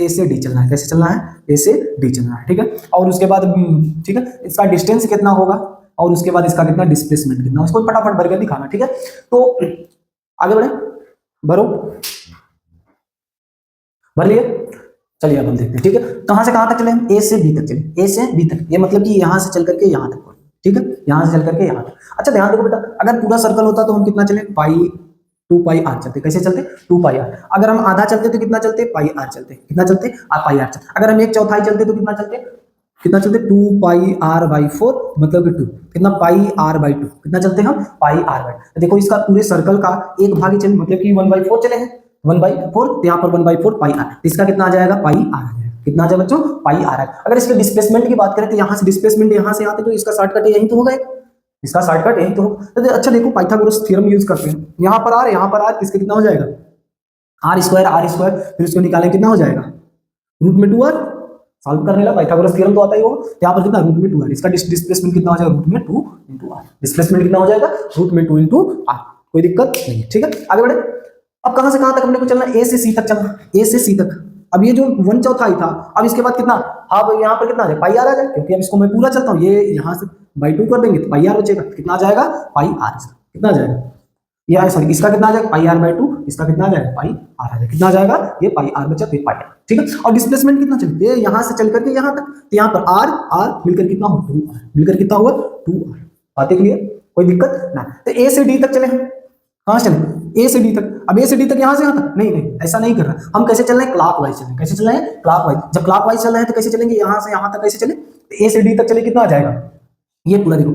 S1: ए से डी चलना है, कैसे चलना है, ए से डी चलना है, ठीक है। और उसके बाद ठीक है, इसका डिस्टेंस कितना होगा और उसके बाद इसका कितना डिस्प्लेसमेंट कितना, इसको फटाफट भर के दिखाना, ठीक है। तो आगे बढ़े, भरो, भर लिए, चलिए अब हम देखते हैं, ठीक है। कहां से कहां तक चले हम, ए से बी तक चले, ए से बी तक, ये मतलब कि यहां से चल करके यहां तक, ठीक है, यहां से चल करके यहां तक। अच्छा ध्यान देखो बेटा, अगर पूरा सर्कल होता तो हम कितना चले, पाई 2 पाई आर चलते, कैसे चलते, 2 पाई आर। अगर हम आधा चलते तो कितना चलते, पाई आर चलते, कितना चलते, पाई आर चलते। अगर हम एक चौथाई चलते तो कितना चलते, 2 पाई आर बाई 4, मतलब कि 2, कितना, पाई आर बाई 2, कितना चलते हम, पाई आर बाई। तो देखो इसका पूरे सर्कल का एक भाग ही चले, मतलब कि 1/4 चले हैं, 1/4, तो यहाँ पर 1/4 पाई आर, इसका कितना आ जाएगा, पाई आर आ जाएगा, कितना आ जाएगा बच्चों, पाई आर। अगर इसके डिस्प्लेसमेंट की बात करें तो यहाँ से डिस्प्लेसमेंट यहाँ से आते तो इसका शॉर्टकट यही तो होगा, इसका शॉर्टकट यही तो होगा। तो अच्छा देखो पाइथागोरस थ्योरम यूज करते हैं, यहाँ पर आर, यहाँ पर आर, किसके कितना हो जाएगा, आर स्क्वायर, फिर उसको निकालें कितना हो जाएगा, रूट में 2r, सॉल्व करने लगा पाइथागोरस थ्योरम तो आता ही होगा। यहाँ पर कितना, रूट में 2r, इसका डिस्प्लेसमेंट कितना हो जाएगा, रूट में 2 इंटू आर, डिस्प्लेसमेंट कितना हो जाएगा, रूट में 2 इंटू आर, कोई दिक्कत नहीं है, ठीक है। आगे बढ़े, अब कहां से कहां तक हमने को चलना, ए से सी तक चलना, ए से सी तक। अब ये जो 1/4 था, अब इसके बाद कितना, अब यहाँ पर कितना आ जाए, पाई आर आ जाए, क्योंकि अब इसको मैं पूरा चलता हूँ, ये यहाँ से बाई 2 कर देंगे तो पाई आर बचेगा, कितना आ जाएगा, पाई आर, कितना आ जाएगा, ये सॉरी इसका कितना आ जाएगा, पाई आर बाई 2, इसका कितना आ जाएगा, पाई आर आ जाएगा, कितना आ जाएगा, ये पाई आर बचा, तो ये पाई आर, ठीक है। और डिस्प्लेसमेंट कितना चले, ये यहाँ से चल करके यहाँ तक, तो यहाँ पर आर आर मिलकर कितना होगा, 2r, मिलकर कितना होगा, 2r, बातें क्लियर, कोई दिक्कत ना। तो ए से डी तक चले हम, कहां चले, ए से डी तक। अब ए से डी तक यहां से यहां तक नहीं, ऐसा नहीं कर रहा, हम कैसे चल रहे हैं, क्लॉकवाइज चल रहे हैं, कैसे चल रहे हैं, क्लॉकवाइज। जब क्लॉकवाइज चल रहे हैं तो कैसे चलेंगे, यहां से यहां तक कैसे चले, ए से डी तक चले, कितना आ जाएगा, ये पूरा देखो,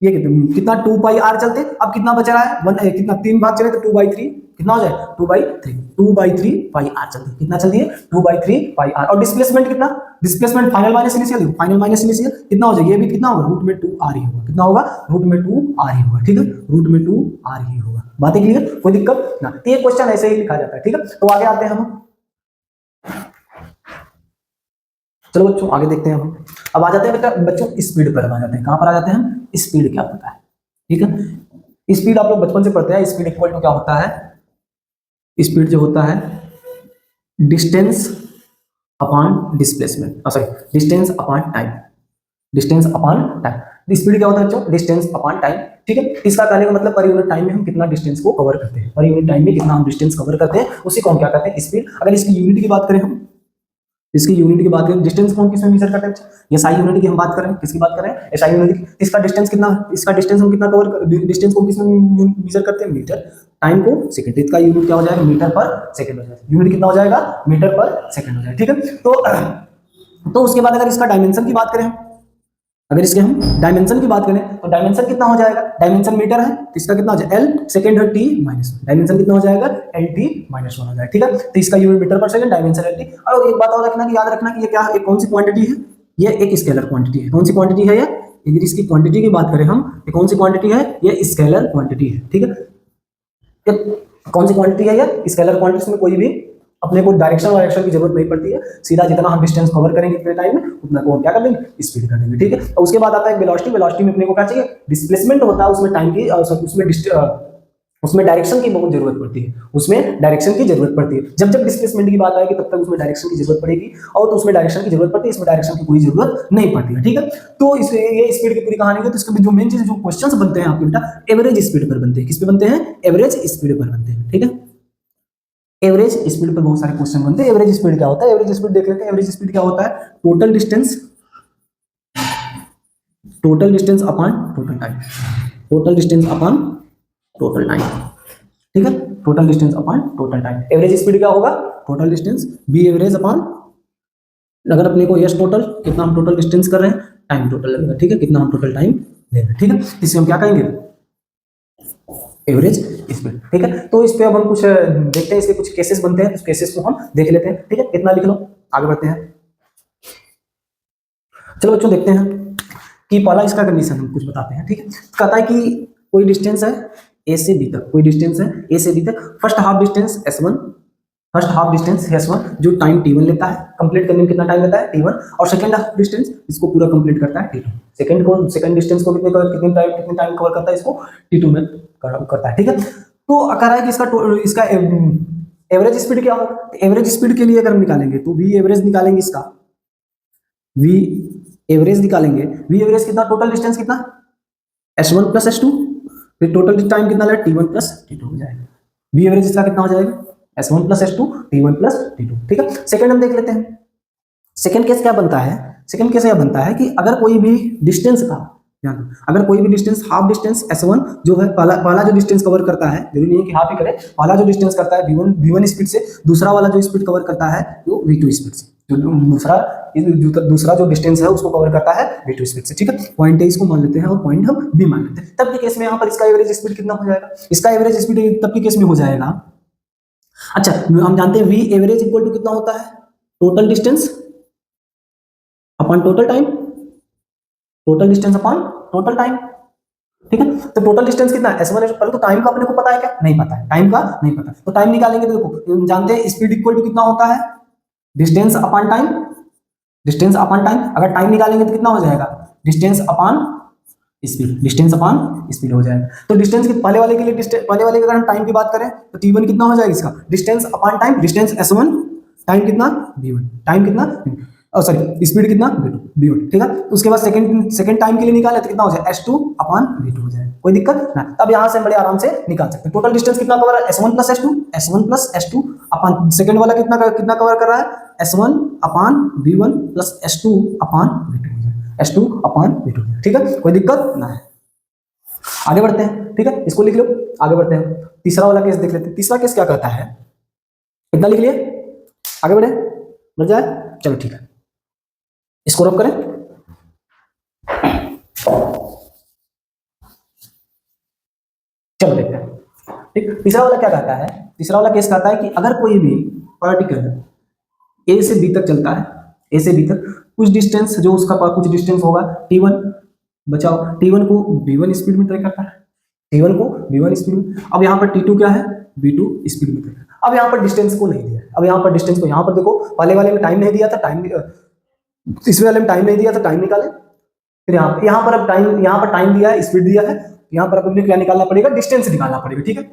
S1: ये कितना 2 पाई आर चलते, अब कितना बच रहा है, 1 कितना 3 भाग चले तो 2/3, कितना हो जाए, 2/3 पाई आर चलती, कितना चलती है, 2/3 पाई आर। और डिस्प्लेसमेंट कितना, डिस्प्लेसमेंट फाइनल माइनस इनिशियल, देखो फाइनल माइनस इनिशियल कितना हो जाएगा, ये भी कितना होगा, रूट में 2r ही होगा, कितना होगा, रूट में 2r ही होगा, ठीक है, रूट में 2r ही होगा, बातें क्लियर, कोई दिक्कत ना। तो ये क्वेश्चन ऐसे ही लिखा जाता है, ठीक है। तो आगे आते हैं हम, चलो बच्चों आगे देखते हैं हम। अब आ जाते हैं बेटा बच्चों स्पीड पर, आ जाते हैं कहां पर, आ जाते हैं हम, स्पीड क्या होता है, ठीक है। स्पीड आप लोग बचपन से पढ़ते हैं, स्पीड इक्वल टू क्या होता है, स्पीड जो होता है distance upon displacement, sorry distance upon time, distance upon time. Speed क्या होता है बच्चों, डिस्टेंस अपॉन टाइम, ठीक है। इसका कहने का मतलब पर यूनिट टाइम में हम कितना डिस्टेंस को कवर करते हैं, पर यूनिट टाइम में कितना हम डिस्टेंस कवर करते हैं, उसी को हम क्या कहते हैं, स्पीड। अगर इसकी यूनिट की बात करें हम, इसकी यूनिट की बात करें, डिस्टेंस को हम किसमें मेजर करते हैं, ये साई यूनिट की हम बात करें, किसकी बात करें, एसआई यूनिट। इसका डिस्टेंस कितना, इसका डिस्टेंस हम कितना कवर, डिस्टेंस को किसमें मेजर करते हैं, मीटर, टाइम को सेकंड, इसका यूनिट क्या हो जाएगा, मीटर पर सेकंड हो जाएगा, यूनिट कितना हो जाएगा, मीटर पर सेकंड हो जाएगा, ठीक है। तो उसके बाद अगर इसका डायमेंशन की बात करें, अगर इसके हम डायमेंशन की बात करें तो डायमेंशन कितना हो जाएगा, डायमेंशन मीटर है तो इसका कितना हो जाएगा, एल सेकंड है टी माइनस, डायमेंशन कितना हो जाएगा, एल टी माइनस 1 हो जाएगा, ठीक है। तो इसका यूनिट मीटर पर सेकंड, डायमेंशन एल टी। और एक बात और रखना कि याद रखना कि ये क्या है, कौन सी क्वांटिटी है, ये एक स्केलर क्वांटिटी है, कौन सी क्वांटिटी है ये, यदि इसकी क्वांटिटी की बात करें हम, ये कौन सी क्वांटिटी है, ये स्केलर क्वांटिटी है, ठीक है। कौन सी क्वांटिटी है ये, स्केलर क्वांटिटी में कोई भी अपने को डायरेक्शन की जरूरत नहीं पड़ती है, सीधा जितना हम डिस्टेंस कवर करेंगे इतने टाइम में उतना को हम क्या कर देंगे, स्पीड कर देंगे, ठीक है। और उसके बाद आता है वेलोसिटी, वेलोसिटी में अपने को क्या चाहिए, डिस्प्लेसमेंट होता है, उसमें टाइम की उसमें डायरेक्शन की बहुत जरूरत पड़ती है, उसमें डायरेक्शन की जरूरत पड़ती है। जब जब डिस्प्लेसमेंट की बात आएगी तब तक उसमें डायरेक्शन की जरूरत पड़ेगी, और तो उसमें डायरेक्शन की जरूरत पड़ती है, इसमें डायरेक्शन की कोई जरूरत नहीं पड़ती है, ठीक है। तो इसे ये स्पीड की पूरी कहानी है। तो इसके जो मेन चीज जो क्वेश्चंस बनते हैं आपके बेटा एवरेज स्पीड पर बनते हैं, किस पे बनते हैं, एवरेज स्पीड पर बनते हैं, ठीक है। एवरेज स्पीड पर बहुत सारे क्वेश्चन बनते हैं। एवरेज स्पीड क्या होता है, एवरेज स्पीड देख लेते हैं। एवरेज स्पीड क्या होता है, total distance upon total time, total distance upon total time, ठीक है, total distance upon total time. Average speed क्या होगा, total distance, B average upon, अगर अपने को यस टोटल कितना हम टोटल डिस्टेंस कर रहे हैं, टाइम टोटल लगेगा, ठीक है, कितना हम टोटल टाइम ले रहे हैं, ठीक है। इसे हम क्या कहेंगे, एवरेज स्पीड, ठीक है। तो इस पे अब हम कुछ देखते हैं, इसके कुछ केसेस बनते हैं, उस केसेस को हम देख लेते हैं, ठीक है। इतना लिख लो, आगे बढ़ते हैं। चलो बच्चों देखते हैं कि पहला इसका कंडीशन हम कुछ बताते हैं, ठीक है। कहता है कि कोई डिस्टेंस है ए से बी तक, कोई डिस्टेंस है ए से बी तक, first half distance S1, first half distance S1 जो टाइम T1 लेता है, कंप्लीट करने में कितना टाइम लेता है T1, और सेकंड हाफ डिस्टेंस इसको पूरा कंप्लीट करता है T2, सेकंड डिस्टेंस को कितने टाइम कवर करता है, इसको T2 में करता है, ठीक है। तो कह रहा है कि इसका एवरेज स्पीड क्या होगा। एवरेज स्पीड के लिए अगर हम निकालेंगे तो वी एवरेज निकालेंगे, इसका वी एवरेज निकालेंगे। वी एवरेज कितना, टोटल डिस्टेंस कितना s1 प्लस s2, फिर टोटल टाइम कितना लगा t1 प्लस t2 हो जाएगा। वी एवरेज इसका कितना हो जाएगा s1 plus s2 t1 plus t2। ठीक है, सेकंड हम देख लेते हैं। सेकंड केस क्या बनता है, सेकंड केस यह बनता है कि अगर कोई भी डिस्टेंस का, अगर कोई भी डिस्टेंस हाफ डिस्टेंस s1 जो है पहला जो डिस्टेंस कवर करता है, जरूरी नहीं है कि हाफ ही करे, पहला जो डिस्टेंस करता है v1 स्पीड से, दूसरा वाला जो स्पीड कवर करता है वो v2 स्पीड से, जो दूसरा जो डिस्टेंस है उसको कवर करता है v2 स्पीड से। ठीक है, पॉइंट ए इसको मान लेते हैं और पॉइंट हम बी मान लेते हैं। तब के केस में यहाँ पर इसका एवरेज स्पीड कितना हो जाएगा, इसका एवरेज स्पीड तब के केस में हो जाएगा, अच्छा हम जानते हैं वी एवरेज इक्वल टू कितना होता है, total distance upon total time, total distance upon total time. ठीक है, तो टोटल डिस्टेंस कितना है s1, परंतु टाइम का अपने को पता है क्या, नहीं पता है, टाइम का नहीं पता, तो टाइम निकालेंगे तो देखो जानते हैं स्पीड इक्वल टू कितना होता है, distance upon time, distance upon time. अगर टाइम निकालेंगे तो कितना हो जाएगा, distance upon speed, distance upon speed हो जाएगा। तो डिस्टेंस के पहले वाले के लिए, पहले वाले की अगर हम टाइम की बात करें तो t1 कितना हो जाएगा इसका, distance upon time, distance s1, time कितना v1, टाइम कितना सॉरी स्पीड कितना v2। ठीक है, उसके बाद सेकंड टाइम के लिए निकाले तो कितना हो जाएगा s2 अपॉन v2 हो जाएगा, कोई दिक्कत ना। अब यहां से हम बड़े आराम से निकाल सकते हैं। टोटल डिस्टेंस कितना कवर है, s1 plus s2, s1 plus s2 upon second वाला कितना कवर कर रहा है, s1 upon v1 plus s2 upon v2 हो जाएगा, s2 अपॉन v2। ठीक है, कोई दिक्कत ना है। आगे बढ़ते हैं, ठीक है, इसको लिख लो, आगे बढ़ते हैं। तीसरा वाला केस देख लेते हैं। तीसरा केस क्या कहता है, कितना लिख लिए, आगे बढ़े, बढ़ जाए, चलो ठीक है, इसको रब करें। चलो देखते हैं। ठीक, तीसरा वाला क्या कहता है, तीसरा वाला केस कहता है कि अगर कोई भी पार्टिकल ए से बी तक चलता है, ए से बी तक कुछ डिस्टेंस, जो उसका कुछ डिस्टेंस होगा t1, बचाओ t1 को v1 स्पीड में तय करता है, t1 को v1 स्पीड में। अब यहाँ पर t2 क्या है, v2 स्पीड में तय करता है। अब यहाँ पर डिस्टेंस को नहीं दिया है, अब यहाँ पर डिस्टेंस को, यहाँ पर देखो पहले वाले में टाइम नहीं दिया था, टाइम इस वाले में टाइम नहीं दिया था, टाइम निकाले। फिर यहाँ पर अब टाइम, यहाँ पर टाइम दिया है, स्पीड दिया है, यहाँ पर अपने क्या निकालना पड़ेगा, डिस्टेंस निकालना पड़ेगा। ठीक है,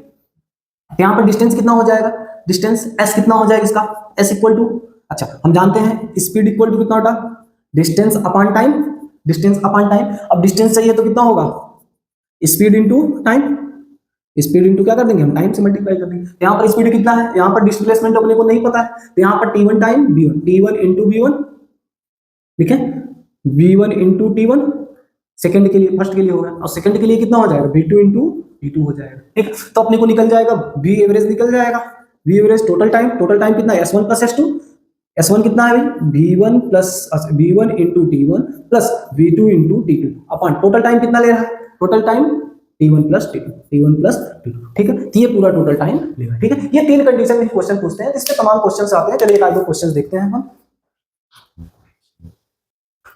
S1: यहाँ पर डिस्टेंस कितना हो जाएगा, डिस्टेंस s कितना हो जाएगा इसका, s इक्वल टू, अच्छा हम जानते हैं स्पीड इक्वल टू कितना होता, distance upon time, distance upon time. अब डिस्टेंस चाहिए तो कितना होगा, speed into time, speed into क्या कर देंगे हम, टाइम से मल्टीप्लाई कर देंगे। यहाँ पर स्पीड कितना है, यहाँ पर डिस्प्लेसमेंट अपने को नहीं पता है, तो यहाँ पर t1 time v1, t1 into v1, ठीक है, v1 इंटू t1 सेकंड के लिए, फर्स्ट के लिए होगा, और सेकंड के लिए कितना हो जाएगा, v2 इंटू t2 हो जाएगा। ठीक, तो अपने को निकल जाएगा v एवरेज, निकल जाएगा v average total time, total time कितना है s1 प्लस s2, s1 कितना है भाई v1 plus v1 into t1 plus v2 into t2 upon total time कितना ले रहा है, total time t1 plus t2, t1 plus t2। ठीक है, ये पूरा टोटल टाइम लेगा। ठीक है, ये तीन कंडीशन में क्वेश्चन पूछते हैं, इसके तमाम क्वेश्चंस आते हैं। चलिए एक आध दो क्वेश्चंस देखते हैं हम।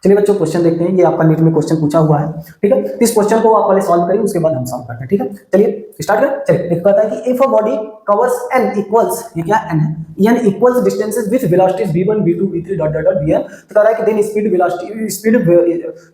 S1: चलिए बच्चों क्वेश्चन देखते हैं, ये आपका नीट में क्वेश्चन पूछा हुआ है। ठीक है, इस क्वेश्चन को आप पहले सॉल्व करिए, उसके बाद हम सॉल्व करते हैं। ठीक है, चलिए स्टार्ट करें। चलिए देखो कहता है कि if a body covers n equals, ये क्या n है, n equals distances with velocities v1 v2 v3 dot dot dot vn, तो कह रहा है कि then speed velocity speed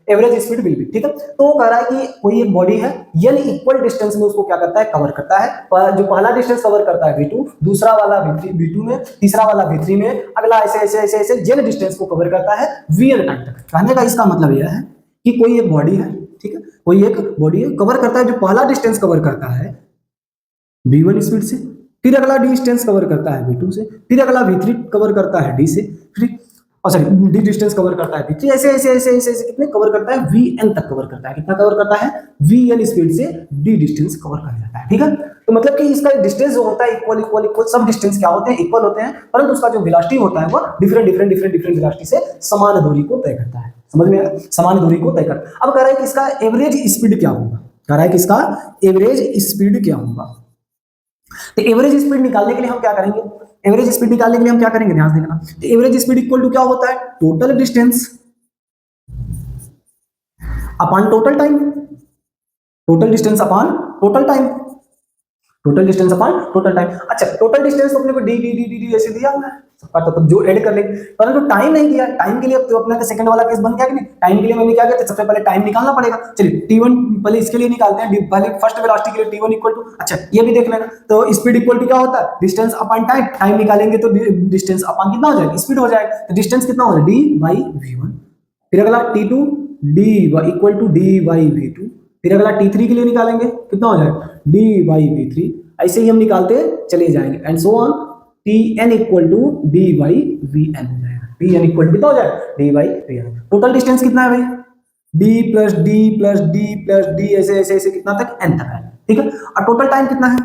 S1: average speed will be. ठीक है, तो कह रहा है कि कोई एक बॉडी है, n इक्वल डिस्टेंस में उसको क्या करता है, कवर करता है। जो पहला डिस्टेंस कवर करता है v2, दूसरा वाला v2 में, तीसरा वाला v3 में, अगला ऐसे ऐसे ऐसे ऐसे n डिस्टेंस को कवर करता है vn टाइम तक। कहने का इसका मतलब यह है कि कोई एक बॉडी है, ठीक है, कोई एक बॉडी है, कवर करता है, जो पहला डिस्टेंस कवर करता है v1 स्पीड से, फिर अगला डिस्टेंस कवर करता है v2 से, फिर अगला v3 कवर करता है d से, फिर सॉरी d डिस्टेंस कवर करता है v3, ऐसे ऐसे ऐसे ऐसे ऐसे कितने कवर करता है, vn तक कवर करता है। कितना कवर करता है, vn स्पीड से d डिस्टेंस कवर कर जाता है। ठीक है, तो मतलब कि इसका डिस्टेंस जो होता है इक्वल इक्वल इक्वल, सब डिस्टेंस क्या होते हैं, इक्वल होते हैं, परंतु उसका जो वेलोसिटी होता है वो different different different different velocity से समान दूरी को तय करता है। समझ में आया, समान दूरी को तय करता है। अब कह रहा है कि इसका एवरेज स्पीड क्या होगा, कह रहा है कि इसका एवरेज स्पीड क्या होगा। तो एवरेज स्पीड निकालने के लिए हम क्या करेंगे, एवरेज स्पीड निकालने के लिए हम क्या करेंगे, ध्यान देना। तो एवरेज स्पीड इक्वल टू क्या होता है, total distance upon total time, total distance upon total time, total distance upon total time. अच्छा टोटल डिस्टेंस तो अपने को D D D D D ऐसे दिया हुआ है, सबका तो जो ऐड कर लेंगे, परंतु टाइम नहीं दिया। टाइम के लिए तो अपना सेकंड वाला केस बन गया कि नहीं, टाइम के लिए मैंने क्या किया, सबसे पहले टाइम निकालना पड़ेगा। चलिए T1 पहले इसके लिए निकालते हैं, पहले फर्स्ट वेलोसिटी के लिए T1 इक्वल टू, अच्छा ये भी देख लेना, तो स्पीड इक्वल टू क्या होता है, डिस्टेंस अपॉन टाइम। टाइम निकालेंगे तो डिस्टेंस अपॉन कितना हो जाएगा, स्पीड हो जाएगा। तो डिस्टेंस कितना हो जाएगा, d बाई v1। फिर अगला T2 d equal to d by v2। फिर अगला T3 के लिए निकालेंगे, कितना हो जाएगा, d बाई v3। ऐसे ही हम निकालते चले जाएंगे and so on. Tn equal to d by vn हो जाएगा। Tn इक्वल टू कितना हो जाएगा, d by vn। Total distance कितना है भाई, d plus d plus d plus d ऐसे ऐसे ऐसे कितना तक, n तक है, ठीक है। और टोटल टाइम कितना है,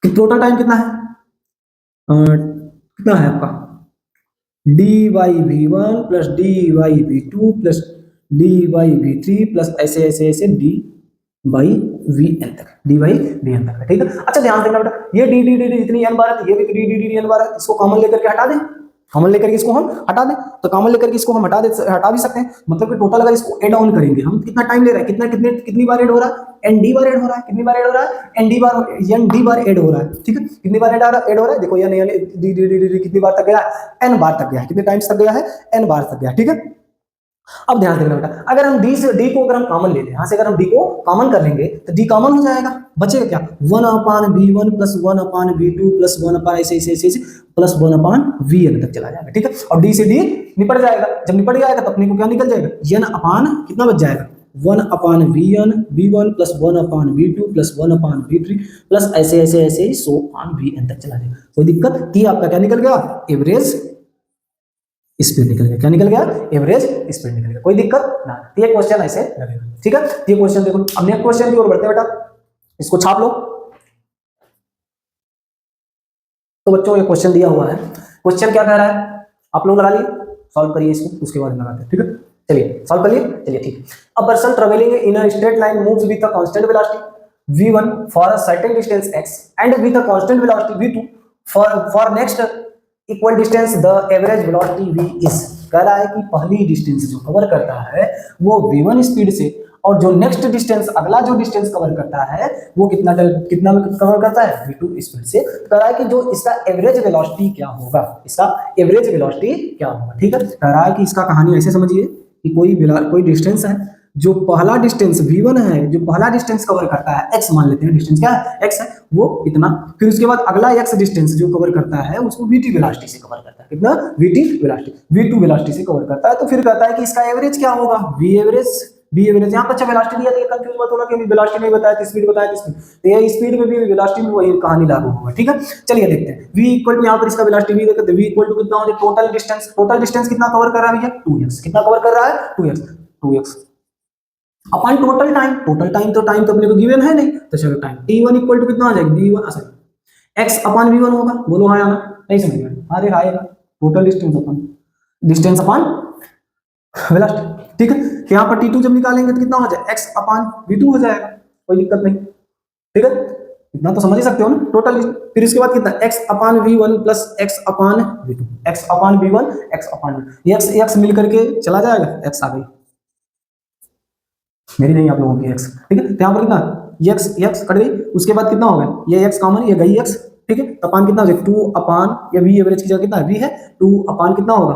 S1: टोटल टाइम कितना है, कितना है आपका, d by v1 plus d by v2 plus d by v3 plus ऐसे ऐसे ऐसे d बाई vn तक, d बाई vn तक है, ठीक है। अच्छा ध्यान देना बेटा, ये d d d इतनी n बार है, ये भी d d d n बार है, इसको कॉमन लेकर के हटा दें, कॉमन लेकर के इसको हम हटा दें, तो कॉमन लेकर के इसको हम हटा भी सकते हैं। मतलब कि टोटल अगर इसको ऐड ऑन करेंगे हम, कितना टाइम ले रहा है, कितनी बार ऐड हो रहा है, nd बार ऐड हो रहा है, कितनी बार ऐड हो रहा है, nd बार ऐड हो रहा है, ठीक है। कितनी बार ऐड हो रहा है, देखो ये d कितनी बार तक गया है, n बार तक गया है, कितने टाइम्स तक गया है, n बार तक गया, ठीक है। अब ध्यान देना बेटा, अगर हम d को अगर हम कॉमन ले लें, यहां से अगर हम d को कॉमन कर लेंगे तो d कॉमन हो जाएगा, बचेगा क्या, 1/v1 प्लस 1/v2 प्लस 1 ऐसे ऐसे ऐसे प्लस 1/vn तक चला जाएगा, ठीक है। और d से d निपट जाएगा, जब निपट जाएगा तो अपने को क्या निकल जाएगा, n अपान कितना बच जाएगा, 1/vn v1 plus 1/v2 plus 1/v3 plus ऐसे ऐसे ऐसे सो ऑन vn तक चला जाएगा। कोई दिक्कत, t आपका क्या निकल गया, एवरेज स्पीड निकल गया, क्या निकल गया, एवरेज स्पीड निकल गया, कोई दिक्कत ना। ये क्वेश्चन ऐसे लगेगा, ठीक है। ये क्वेश्चन देखो, अब नेक्स्ट क्वेश्चन की ओर बढ़ते हैं बेटा, इसको छाप लो। तो बच्चों ये क्वेश्चन दिया हुआ है, क्वेश्चन क्या कह रहा है, आप लोग लगा लिए, सॉल्व करिए इसको, उसके बाद लगाते हैं, ठीक है। चलिए सॉल्व करिए, चलिए ठीक। A person travelling in a straight line moves with a constant velocity v1 for a certain distance x and with a constant velocity v2 for next equal distance the average velocity v is. कह रहा है कि पहली डिस्टेंस जो कवर करता है वो v1 स्पीड से, और जो नेक्स्ट डिस्टेंस, अगला जो डिस्टेंस कवर करता है वो कितना में कवर करता है, v2 स्पीड से। कह रहा है कि जो इसका एवरेज वेलोसिटी क्या होगा, इसका एवरेज वेलोसिटी क्या होगा, ठीक है। कह रहा है कि इसका कहानी ऐसे समझिए कि कोई डिस्टेंस है, जो पहला डिस्टेंस v1 है, जो पहला डिस्टेंस कवर करता है, x मान लेते हैं, डिस्टेंस क्या है, x है, वो इतना। फिर उसके बाद अगला x डिस्टेंस जो कवर करता है उसको vt वेलोसिटी से कवर करता है, कितना, vt वेलोसिटी, v2 वेलोसिटी से कवर करता है। तो फिर कहता है कि इसका एवरेज क्या होगा, v एवरेज यहाँ पर अच्छा वेलोसिटी दिया, तो कंफ्यूज मत होना कि वेलोसिटी नहीं बताया तो स्पीड बताया, तो ये स्पीड में भी वेलोसिटी में वही कहानी लागू होगा, ठीक है। चलिए देखते हैं, v इक्वल टू यहाँ पर इसका वेलोसिटी v देखते हैं, v इक्वल टू कितना हो जाए, टोटल डिस्टेंस कितना कवर कर रहा है भैया, 2x, कितना कवर कर रहा है, 2x अपन टोटल टाइम तो अपने को गिवन है नहीं, तो चलो टाइम t1 इक्वल टू कितना आ जाएगा, v1 सॉरी x अपन v1 होगा, बोलो हाँ या ना, नहीं समझ में, अरे हाँ आएगा, टोटल डिस्टेंस अपन वेलोसिटी, ठीक है। यहाँ पर t2 जब निकालेंगे तो कितना हो जाएगा, x अपन v2 हो जाएगा, कोई दिक्कत नहीं, ठीक है। इतना तो समझ ही सकते हो ना, टोटल। फिर इसके बाद कितना, x अपन v1 प्लस x अपन v2, x अपन v1 x अपन v2, x मिल करके चला जाएगा, x आ गई, मेरी नहीं आप लोगों की x, ठीक है। यहाँ पर कितना x कट गई, उसके बाद कितना होगा, ये x कॉमन, ये गई x, ठीक है। तो अपान कितना हो जाएगा, 2 अपान, ये v एवरेज की जगह कितना v है, 2 अपान कितना होगा,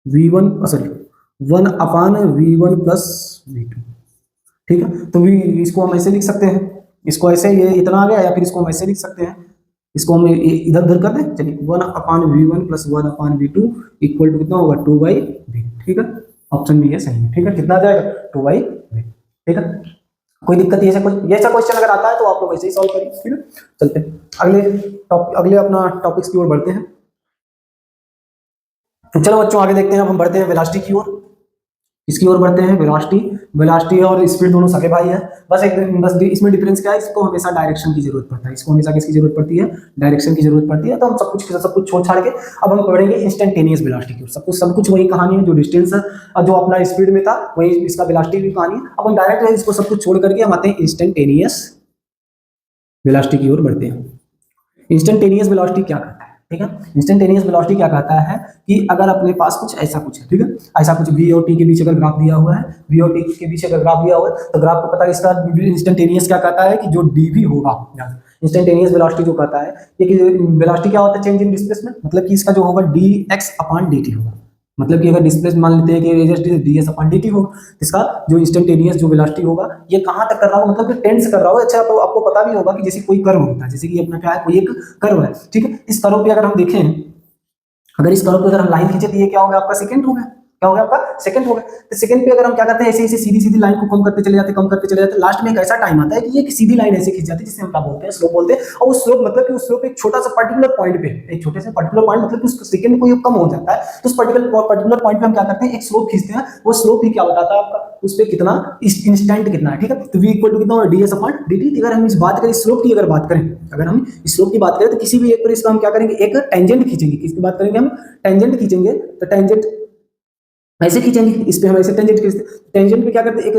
S1: v1 sorry 1 upon v1 plus v2, ठीक है। तो इसको हम ऐसे लिख सकते हैं, इसको ऐसे, ये इतना आ गया, या फिर इसको हम ऐसे लिख सकते हैं, इसको हम इधर उधर कर दें, चलिए 1 upon v1 plus 1 upon v2 equal to कितना होगा, 2/v, ठीक है। ऑप्शन में ये सही है, ठीक है। कितना आ जाएगा, 2/v, ठीक है। कोई दिक्कत, ये ऐसा क्वेश्चन अगर आता है तो आप लोग ऐसे ही सॉल्व करिए, ठीक है। चलते अगले अपना टॉपिक्स की ओर बढ़ते हैं। तो चलो बच्चों आगे देखते हैं, अब हम बढ़ते हैं वेलोसिटी की ओर, इसकी ओर बढ़ते हैं। वेलोसिटी और स्पीड दोनों सगे भाई है, बस इसमें डिफरेंस क्या है, इसको हमेशा डायरेक्शन की जरूरत पड़ता है, इसको हमेशा किसकी जरूरत पड़ती है, डायरेक्शन की जरूरत पड़ती है। तो हम सब कुछ छोड़ छाड़ के अब हम पढ़ेंगे इंस्टेंटेनियस वेलोसिटी की ओर। सब कुछ वही कहानी है, जो डिस्टेंस है और जो अपना स्पीड में था वही इसका वेलोसिटी की कहानी है। अब हम डायरेक्ट इसको सब कुछ छोड़ करके हम आते हैं इंस्टेंटेनियस वेलोसिटी की ओर बढ़ते हैं। इंस्टेंटेनियस वेलोसिटी क्या करता है, ठीक है। इंस्टेंटेनियस वेलोसिटी क्या कहता है कि अगर अपने पास कुछ ऐसा कुछ है, ठीक है, ऐसा कुछ v और t के बीच अगर ग्राफ दिया हुआ है, v और t के बीच अगर ग्राफ दिया हुआ है, तो ग्राफ को पता है इसका इंस्टेंटेनियस क्या कहता है कि जो dv होगा, इंस्टेंटेनियस वेलोसिटी जो कहता है ये कि वेलोसिटी क्या होता है, चेंज इन डिस्प्लेसमेंट, मतलब कि इसका जो होगा dx अपॉन dt होगा, मतलब कि अगर डिस्प्लेसमेंट मान लेते हैं कि ds अपॉन dt होगा, इसका जो इंस्टेंटेनियस जो वेलोसिटी होगा ये कहाँ तक कर रहा होगा, मतलब कि टेंड्स कर रहा होगा। अच्छा, तो आपको पता भी होगा कि जैसे कोई कर्व होता है, जैसे कि अपना क्या है, कोई एक कर्व है, ठीक है, इस कर्व पे अगर हम देखें, अगर इस कर्व पे अगर हम लाइन खींचे तो ये क्या होगा आपका सेकंड होगा, क्या होगा आपका सेकंड होगा। तो सेकंड पे अगर हम क्या करते हैं, ऐसे ऐसे सीधी सीधी लाइन को कम करते चले जाते, कम करते चले जाते, लास्ट में एक ऐसा टाइम आता है कि ये एक सीधी लाइन ऐसे खींच जाती है जिसे हम क्या बोलते हैं, स्लोप बोलते हैं। और उस स्लोप मतलब कि उस स्लोप एक छोटा सा पर्टिकुलर पॉइंट पे, एक छोटे से पर्टिकुलर पॉइंट मतलब कि उस सेकंड में कोई कम हो जाता है, तो उस पर्टिकुलर पॉइंट पे हम क्या करते हैं, एक स्लोप खींचते हैं। वो स्लोप ही क्या बताता है आपका, उस पे कितना इंस्टेंट कितना है, ठीक है। तो v इक्वल टू कितना होगा, ds अपॉन dt। अगर हम इस बात करें, स्लोप की अगर बात करें, अगर हम इस स्लोप की बात करें तो किसी भी एक पर इसका हम क्या करेंगे, एक टेंजेंट खींचेंगे। किसकी बात करेंगे हम, टेंजेंट खींचेंगे। तो टेंजेंट ऐसे खींचेंगे, इस पे हम ऐसे टेंजेंट खींचते, टेंजेंट पे क्या करते हैं, एक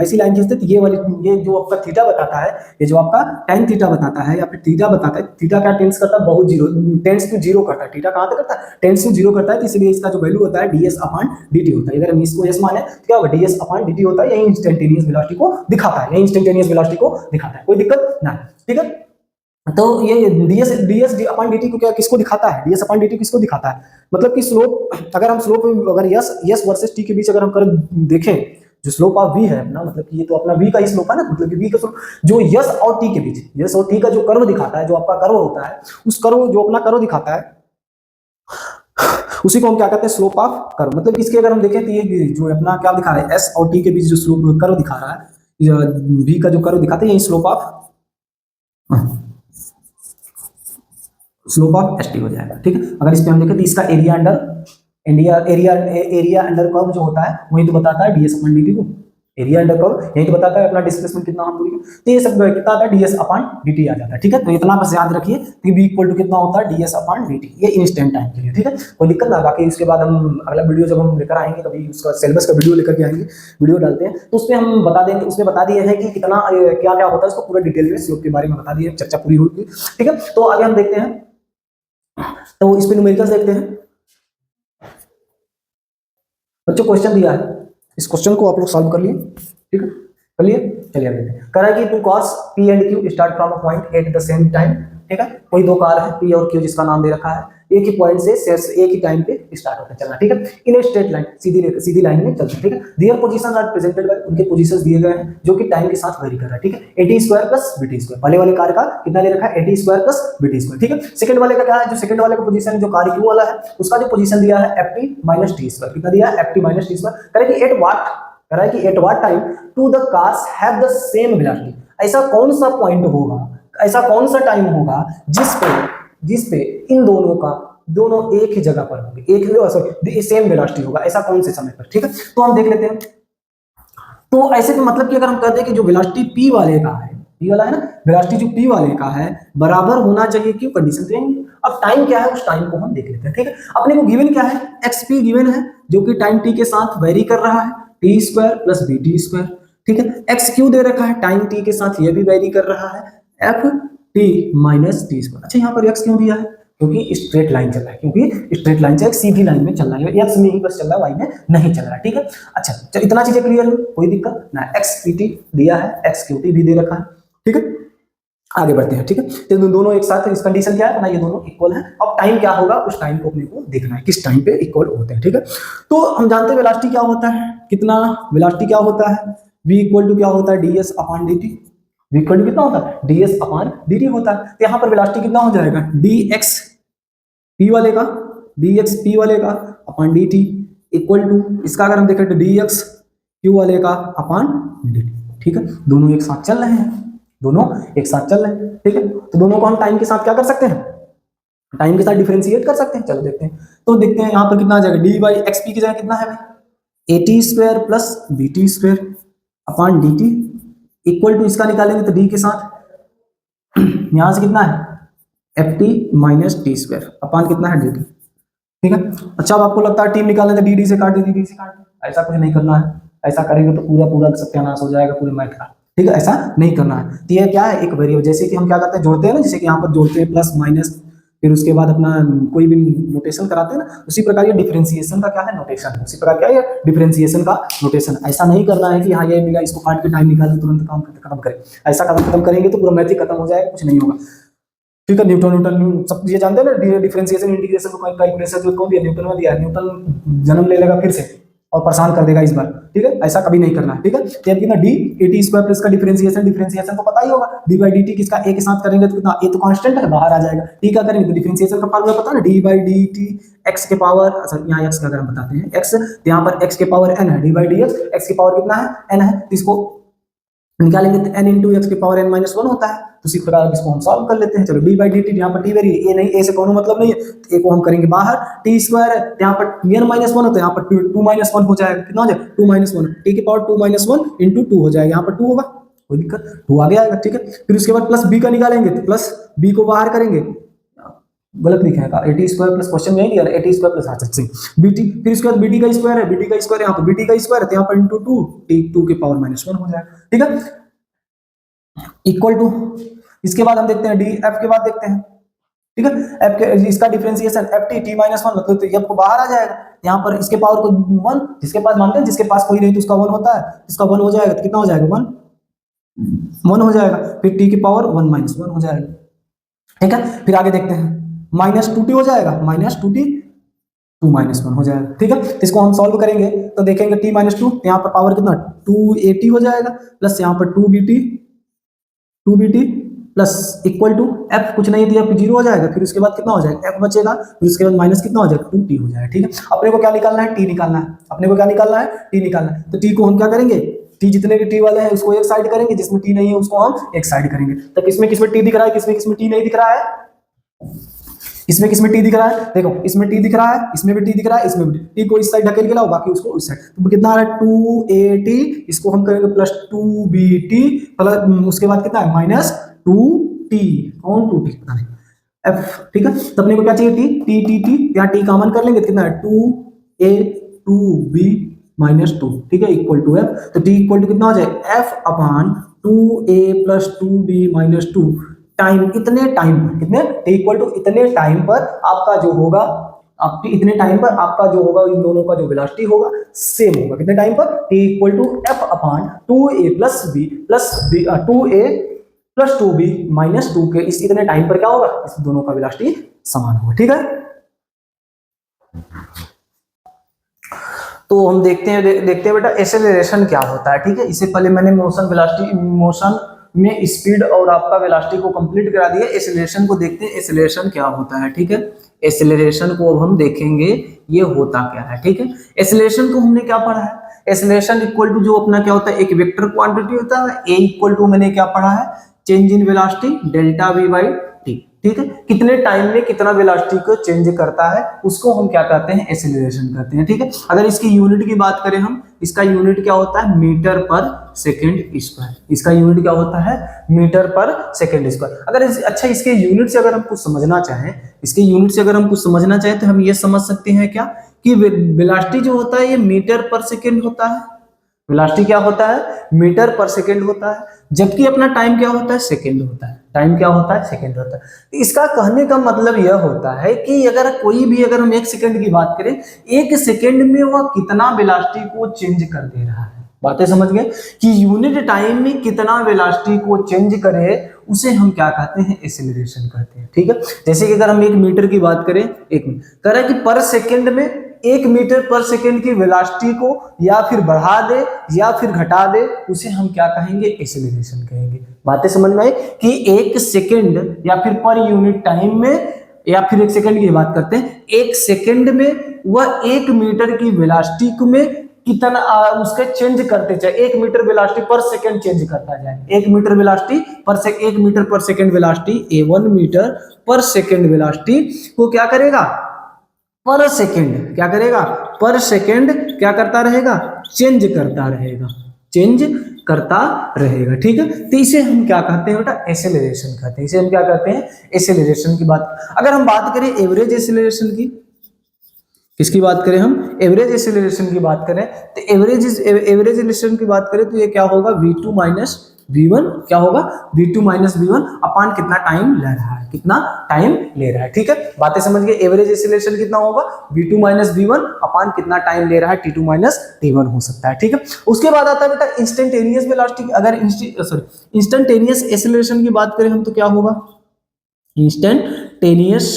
S1: ऐसी लाइन खींचते, तो ये वाली, ये जो आपका थीटा बताता है, ये जो आपका tan थीटा बताता है या फिर थीटा बताता है, थीटा क्या टेंस करता है, बहुत जीरो, टेंस टू जीरो करता है। थीटा कहां तक करता है, टेंस टू जीरो करता है, तो इसलिए इसका जो वैल्यू होता है ds अपॉन dt होता है। अगर हम इसको s माने तो क्या होगा, ds अपॉन dt होता है, यही इंस्टेंटेनियस वेलोसिटी को दिखाता है, यही इंस्टेंटेनियस वेलोसिटी को दिखाता है, कोई दिक्कत ना, ठीक है। तो ये ds अपॉन dt को क्या, किसको दिखाता है, ds अपॉन dt किसको दिखाता है, मतलब कि स्लोप, अगर हम स्लोप, अगर यस वर्सेस t के बीच अगर हम कर देखें, जो स्लोप ऑफ v है अपना, मतलब कि ये तो अपना v का ही स्लोप है ना, मतलब कि v का स्लोप जो यस और t के बीच, यस और t का जो कर्व दिखाता है, जो आपका कर्व होता है, उस कर्व जो अपना कर्व दिखाता है, उसी को हम क्या कहते हैं, स्लोप ऑफ कर्व। मतलब इसके अगर हम देखें तो ये जो अपना क्या दिखा रहा है, s और t के बीच जो स्लोप कर्व दिखा रहा है, v का जो कर्व दिखाता है, यही स्लोप ऑफ st हो जाएगा, ठीक है। अगर इस पे हम देखें तो इसका एरिया अंडर कर्व जो होता है वही तो बताता है ds अपॉन dt को, एरिया अंडर कर्व यही तो बताता है अपना डिस्प्लेसमेंट कितना हम दूरी, तो ये सब कितना आता है, ds अपॉन dt आ जाता है, ठीक है। तो इतना बस याद रखिए कि v इक्वल टू कितना होता है, ds अपॉन dt, ये इंस्टेंट टाइम के लिए, ठीक है, कोई दिक्कत ना। बाकी इसके बाद हम अगला वीडियो जब हम लेकर आएंगे, कभी उसका सिलेबस का वीडियो लेकर के आएंगे, वीडियो डालते हैं, तो उसमें हम बता देंगे, उसमें बता दिए हैं कि कितना क्या क्या होता है, उसको पूरा डिटेल में स्लोप के बारे में बता दिए, चर्चा पूरी होगी, ठीक है। तो आगे हम देखते हैं, तो इस पे न्यूमेरिकल्स देखते हैं बच्चों। क्वेश्चन दिया है, इस क्वेश्चन को आप लोग सॉल्व कर लिए, ठीक है, कर लिए, चलिए अब देखते हैं। कह रहा है कि two cars P and Q start from a point at the same time, ठीक है। कोई दो कार है P और Q जिसका नाम दे रखा है, एक ही पॉइंट से एक ही टाइम पे स्टार्ट होकर चलना, ठीक है, इन ए स्ट्रेट लाइन, सीधी लाइन में चलना, ठीक है। Their positions are presented by, उनके पोजीशंस दिए गए हैं जो कि टाइम के साथ वेरी कर रहा है, ठीक है। at square plus bt square, पहले वाले कार का कितना ले रखा है, at square plus bt square, ठीक है। सेकंड वाले का क्या है, जो सेकंड वाले का पोजीशन जो कार Q वाला है, उसका जो पोजीशन दिया है ft माइनस t स्क्वायर, कितना दिया है, ft माइनस t स्क्वायर। कह रहा है कि at what time two the cars have the same velocity, ऐसा कौन सा पॉइंट होगा, ऐसा कौन सा टाइम होगा जिस पे इन दोनों एक ही जगह पर होंगे, एक सेम वेलोसिटी होगा, ऐसा कौन से समय पर, ठीक है। तो हम देख लेते हैं। तो ऐसे तो मतलब कि अगर हम कहते हैं कि जो वेलोसिटी p वाले का है, p वाला है ना, वेलोसिटी जो p वाले का है बराबर होना चाहिए, क्यों, कंडीशन देंगे। अब टाइम क्या है, उस टाइम को हम देख लेते हैं, ठीक है। अपने को गिवन क्या है, xp गिवन है, जो कि टाइम t के साथ वेरी कर रहा है, t square plus bt square, ठीक है। x क्यू दे रखा है, टाइम t के साथ ये भी वेरी कर रहा है, f t minus T square. अच्छा, यहाँ पर x क्यों दिया है, क्योंकि स्ट्रेट लाइन चल रहा है, क्योंकि स्ट्रेट लाइन से एक सीधी लाइन में चल रहा है, x में ही बस चल रहा है, y में नहीं चल रहा है, ठीक है। अच्छा, चल इतना चीजें क्लियर है, कोई दिक्कत ना। x pt दिया है, x qt भी दे रखा है, ठीक है। आगे बढ़ते हैं, ठीक है। तो दोनों एक साथ, इस कंडीशन क्या है ना, ये दोनों इक्वल है। अब टाइम क्या होगा, उस टाइम को अपने को देखना है, किस टाइम पे इक्वल होते हैं, ठीक है। तो हम जानते हैं वेलोसिटी क्या होता है, कितना वेलोसिटी क्या होता है, v इक्वल टू क्या होता है, ds upon dt, v equal to कितना होता है, ds अपॉन dt होता है। तो यहाँ पर वेलोसिटी कितना हो जाएगा, dx p वाले का अपॉन dt इक्वल टू, इसका अगर हम देखें तो dx q वाले का अपॉन dt, ठीक है। दोनों एक साथ चल रहे हैं, ठीक है। तो दोनों को हम टाइम के साथ क्या कर सकते हैं, टाइम के साथ डिफरेंशिएट कर सकते हैं। चलो देखते हैं, तो देखते हैं यहाँ पर कितना आ जाएगा, dy बाई xp की जगह कितना है भाई, at square plus bt square upon dt equal to, इसका निकालेंगे तो d के साथ यहां से कितना है, ft minus T square upon कितना है, dt, ठीक है। अच्छा, अब आपको लगता है टीम निकालने तो dd से काट दे, ऐसा कुछ नहीं करना है, ऐसा करेंगे तो पूरा सत्यानाश हो जाएगा पूरे मैथ का, ठीक है, ऐसा नहीं करना है। तो ये क्या है, एक वेरिएबल, जैसे कि हम क्या करते हैं, जोड़ते हैं ना, जैसे कि यहाँ पर जोड़ते हैं प्लस माइनस, फिर उसके बाद अपना कोई भी नोटेशन कराते हैं ना, उसी प्रकार ये डिफरेंशिएशन का क्या है नोटेशन, उसी प्रकार क्या है डिफरेंशिएशन का नोटेशन। ऐसा नहीं करना है कि हाँ ये मिला इसको काट के टाइम निकाल के तुरंत काम खत्म करें, ऐसा काम खत्म करेंगे तो पूरा मैथ खत्म हो जाएगा, कुछ नहीं होगा। ठीक है, न्यूटन न्यूटन सब ये जानते हैं ना, डिफरेंशिएशन इंटीग्रेशन को कैलकुलेशन जो कौन दिया, न्यूटन में दिया, न्यूटन जन्म ले लेगा फिर से और परेशान कर देगा इस बार। ठीक है, ऐसा कभी नहीं करना है। ठीक है, तो अब कितना D A T square plus का डिफरेंशिएशन को पता ही होगा, डी बाई डी टी किसका ए के साथ करेंगे तो कितना, ए तो कांस्टेंट है बाहर आ जाएगा, टी का करेंगे तो डिफरेंशिएशन का फार्मूला पता है ना, D by D T x के पावर, अच्छा यहाँ एक्स का अगर हम बताते हैं एक्स, तो यहाँ पर एक्स के पावर एन है, D by D x, x की पावर कितना है एन है, तो इसको निकालेंगे तो n इंटू एक्स की पावर n माइनस वन होता है। तो इसी प्रकार इसको हम सॉल्व कर लेते हैं। चलो डी बाई डी टी, यहाँ पर टी वेरी ए नहीं, ए से कोनो मतलब नहीं है, तो ए को हम करेंगे बाहर, टी स्क्वायर यहाँ पर n माइनस वन होता है, यहाँ पर टू माइनस वन हो जाएगा, कितना हो जाएगा टू माइनस वन, टी की power two minus one into two हो जाएगा, यहाँ पर टू होगा, कोई दिक्कत, टू आगे आएगा। ठीक है, फिर उसके बाद प्लस बी का निकालेंगे तो प्लस बी को बाहर करेंगे, गलत लिखा है, ए टी स्क्वायर प्लस क्वेश्चन में नहीं दिया, ए टी स्क्वायर प्लस अच्छा सही बी टी, फिर उसके बाद बी टी का स्क्वायर है, बी टी का स्क्वायर यहाँ पर बी टी का स्क्वायर है, तो यहाँ पर इंटू टू, टी टू की पावर माइनस वन हो जाएगा। ठीक है, इक्वल टू, इसके बाद हम देखते हैं डी एफ के बाद देखते हैं। ठीक है, एफ के इसका differentiation F T T minus one, तो एफ को बाहर आ जाएगा, यहाँ पर इसके पावर को वन, जिसके पास मानते हैं जिसके पास कोई नहीं तो उसका वन होता है, इसका वन हो जाएगा तो कितना हो जाएगा वन, वन हो जाएगा, फिर टी की पावर वन माइनस वन हो जाएगा। ठीक है, फिर आगे देखते हैं माइनस टू टी हो जाएगा, minus two T two minus one हो जाएगा। ठीक है, तो इसको हम सॉल्व करेंगे तो देखेंगे टी माइनस टू, यहाँ पर पावर कितना टू ए टी हो जाएगा, प्लस यहाँ पर two B T plus equal to F कुछ नहीं दिया, जीरो हो जाएगा, फिर उसके बाद कितना हो जाएगा एफ बचेगा, फिर उसके बाद माइनस कितना हो जाएगा टू टी हो जाएगा। ठीक है, अपने को क्या निकालना है टी निकालना है, अपने को क्या निकालना है टी निकालना है, तो टी को हम क्या करेंगे, टी जितने भी टी वाले हैं उसको एक साइड करेंगे, जिसमें टी नहीं है उसको हम एक साइड करेंगे। तो किसमें किसमें टी दिख रहा है, किसमें किसमें टी नहीं दिख रहा है, इसमें किसमें टी दिख रहा है, देखो इसमें टी दिख रहा है, इसमें भी टी दिख रहा है, इसमें भी टी को इस साइड ढकेल के लाओ, बाकी उसको उस साइड, तो कितना आ रहा है टू ए टी, इसको हम करेंगे plus two B T, plus उसके बाद कितना है माइनस टू टी, कौन टू टी पता नहीं एफ। ठीक है, तो अपने को क्या चाहिए टी टी टी टी, यहाँ टी कॉमन कर लेंगे, कितना है two A two B minus two. ठीक है, इक्वल टू एफ, तो टी इक्वल टू कितना हो जाए F upon two A plus two B minus two time, इतने टाइम पर, कितने टी इक्वल टू इतने टाइम पर आपका जो होगा, आपकी इतने टाइम पर आपका जो होगा इन दोनों का जो वेलोसिटी होगा सेम होगा, कितने टाइम पर T equal to F upon two A plus B two A plus two B minus two के इस इतने टाइम पर क्या होगा, इस दोनों का वेलोसिटी समान होगा। ठीक है, तो हम देखते हैं बेटा एक्सेलरेशन क्या होता है। ठीक है, इससे पहले मैंने मोशन वेलोसिटी, मोशन में स्पीड और आपका वेलोसिटी को कंप्लीट करा दिया, एक्सेलरेशन को देखते हैं एक्सेलरेशन क्या होता है। ठीक है, एक्सेलरेशन को अब हम देखेंगे ये होता क्या है। ठीक है, एक्सेलरेशन को हमने क्या पढ़ा है, एक्सेलरेशन इक्वल टू जो अपना क्या होता है एक वेक्टर क्वांटिटी होता है, ए इक्वल टू मैंने क्या पढ़ा है change in velocity delta we by T. ठीक है, कितने टाइम में कितना वेलोसिटी को चेंज करता है उसको हम क्या कहते हैं एक्सेलरेशन कहते हैं। ठीक है, अगर इसकी यूनिट की बात करें हम, इसका यूनिट क्या होता है मीटर पर सेकंड स्क्वायर, इसका यूनिट क्या होता है मीटर पर सेकंड स्क्वायर। अगर अच्छा इसके यूनिट से अगर हम कुछ समझना चाहें, इसके यूनिट से अगर हम कुछ समझना चाहें तो हम ये समझ सकते हैं क्या कि वेलोसिटी जो होता है ये मीटर पर सेकंड होता है, वेलोसिटी क्या होता है मीटर पर सेकंड होता है, जबकि अपना टाइम क्या होता है सेकंड होता है, टाइम क्या होता है सेकंड होता है। तो इसका कहने का मतलब यह होता है कि अगर कोई भी अगर हम एक सेकंड की बात करें, एक सेकंड में वह कितना वेलोसिटी को चेंज कर दे रहा है, बातें समझ गए कि यूनिट टाइम में कितना वेलोसिटी को चेंज करे उसे हम क्या कहते हैं एक्सेलरेशन कहते हैं। ठीक है, जैसे कि अगर हम एक मीटर की बात करें, एक मिनट कह रहा है कि पर सेकंड में एक मीटर पर सेकंड की वेलोसिटी को या फिर बढ़ा दे या फिर घटा दे उसे हम क्या कहेंगे एक्सेलरेशन कहेंगे। बातें समझ में आई कि एक सेकंड या फिर पर यूनिट टाइम में, या फिर एक सेकंड की बात करते हैं, एक सेकंड में वह एक मीटर की वेलोसिटी में कितना उसके चेंज करते जाए, एक मीटर वेलोसिटी पर सेकंड चेंज करता जाए, एक मीटर वेलोसिटी पर सेकंड, एक मीटर पर सेकंड वेलोसिटी ए 1 मीटर पर सेकंड वेलोसिटी को क्या करेगा पर सेकंड, क्या करेगा पर सेकंड क्या करता रहेगा चेंज करता रहेगा, चेंज करता रहेगा। ठीक है, तो इसे हम क्या कहते हैं बेटा एक्सेलरेशन कहते हैं, इसे हम क्या कहते हैं एक्सेलरेशन की बात। अगर हम बात करें एवरेज एक्सेलरेशन की, किसकी बात करें हम एवरेज एक्सेलरेशन की बात करें, तो एवरेज एक्सेलरेशन की बात करें तो ये क्या होगा v2 माइनस v1 क्या होगा, v2 माइनस v1 अपान कितना टाइम ले रहा है, कितना टाइम ले रहा है। ठीक है, बातें समझ गए। एवरेज एक्सीलरेशन कितना होगा, v2 माइनस v1 अपान कितना टाइम ले रहा है, t2 माइनस t1 हो सकता है। ठीक है, उसके बाद आता है बेटा इंस्टेंटेनियस वेलोसिटी। अगर इंस्टेंटेनियस एक्सीलरेशन की बात करें हम तो क्या होगा, इंस्टेंटेनियस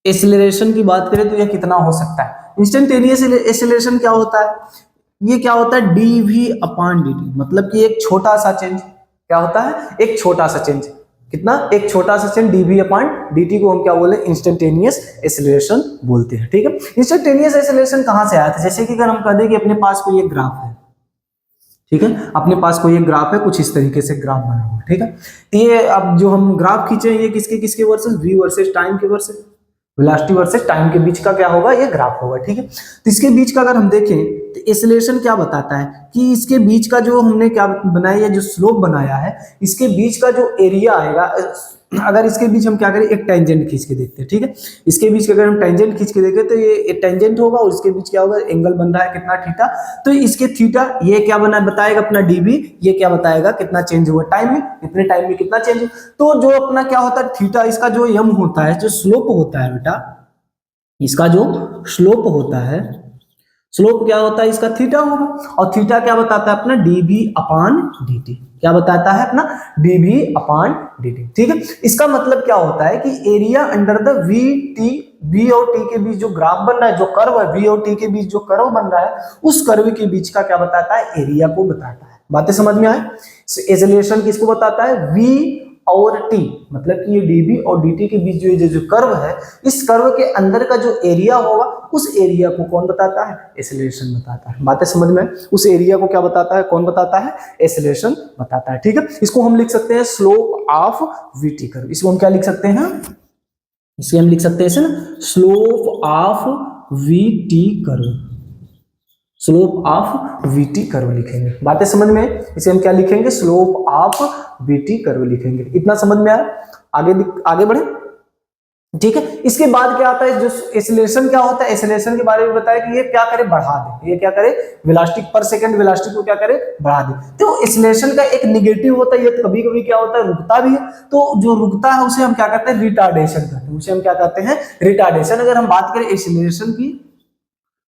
S1: एक्सीलरेशन की बात करें तो यह कितना हो सकता है। इंस्टेंटेनियस एक्सीलरेशन क्या होता है, ये क्या होता है dv अपान dt, मतलब कि एक छोटा सा चेंज, क्या होता है एक छोटा सा चेंज, कितना, एक छोटा सा चेंज dv अपान dt को हम क्या बोले, इंस्टेंटेनियस एक्सीलरेशन बोलते हैं। ठीक है, इंस्टेंटेनियस एक्सीलरेशन कहां से आया था, जैसे कि अगर हम कह दें कि अपने पास कोई एक ग्राफ है, ठीक है, अपने पास कोई एक ग्राफ है, कुछ इस तरीके से ग्राफ बना हुआ है। ठीक है, तो ये अब जो हम ग्राफ खींचे ये किसके किसके वर्सेस, v वर्सेस टाइम के वर्सेस, वेलोसिटी वर्सेस टाइम के बीच का क्या होगा, ये ग्राफ होगा। ठीक है, तो इसके बीच का अगर हम देखें तो एक्सीलरेशन क्या बताता है कि इसके बीच का जो हमने क्या बनाया है, जो स्लोप बनाया है, इसके बीच का जो एरिया आएगा, अगर इसके बीच हम क्या करें, एक टेंजेंट खींच के देखते हैं। ठीक है, इसके बीच अगर हम टेंजेंट खींच के देखें तो ये एक टेंजेंट होगा और इसके बीच क्या होगा, एंगल बन रहा है कितना, थीटा। तो इसके थीटा ये क्या बना बताएगा अपना dv, ये क्या बताएगा कितना चेंज हुआ टाइम में, कितने टाइम में कितना चेंज। तो जो अपना क्या होता है थीटा, इसका जो m होता है, जो स्लोप होता है बेटा, इसका जो स्लोप होता है, स्लोप क्या होता है इसका, थीटा होगा। और थीटा क्या बताता है अपना, dv अपान dt, क्या बताता है अपना, dv अपान dt। ठीक है, इसका मतलब क्या होता है कि एरिया अंडर द v और t के बीच जो ग्राफ बन रहा है, जो कर्व है v और t के बीच जो कर्व बन रहा है, उस कर्व के बीच का क्या बताता है, एरिया को बताता है। बातें समझ में आए। एक्सीलरेशन किसको बताता है, v और t, मतलब कि ये dv और dt के बीच जो कर्व है, इस कर्व के अंदर का जो एरिया होगा, उस एरिया को कौन बताता है, एक्सीलरेशन बताता है। बातें समझ में, उस एरिया को क्या बताता है, कौन बताता है, एक्सीलरेशन बताता है। ठीक है, इसको हम लिख सकते हैं स्लोप ऑफ vt कर्व। इसको हम क्या लिख सकते हैं, इसे हम लिख सकते हैं slope of vt curve, slope of vt curve लिखेंगे। बातें समझ में, इसे हम क्या लिखेंगे, स्लोप ऑफ vt कर्व लिखेंगे। इतना समझ में आया, आगे बढ़े। ठीक है, इसके बाद क्या आता है, जो एक्सीलरेशन क्या होता है, एक्सीलरेशन के बारे में बताया कि ये क्या करे, बढ़ा दे, ये क्या करे, वेलोसिटी पर सेकंड वेलोसिटी को क्या करे, बढ़ा दे। तो एक्सीलरेशन का एक निगेटिव होता है, ये कभी कभी क्या होता है, रुकता भी है। तो जो रुकता है उसे हम क्या कहते हैं, रिटार्डेशन कहते हैं, उसे हम क्या कहते हैं, रिटार्डेशन। अगर हम बात करें एक्सीलरेशन की,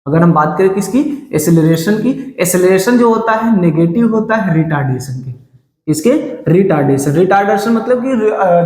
S1: अगर हम बात करें किसकी, एक्सीलरेशन की, एक्सीलरेशन जो होता है नेगेटिव होता है रिटार्डेशन के, इसके रिटार्डेशन। रिटार्डेशन मतलब कि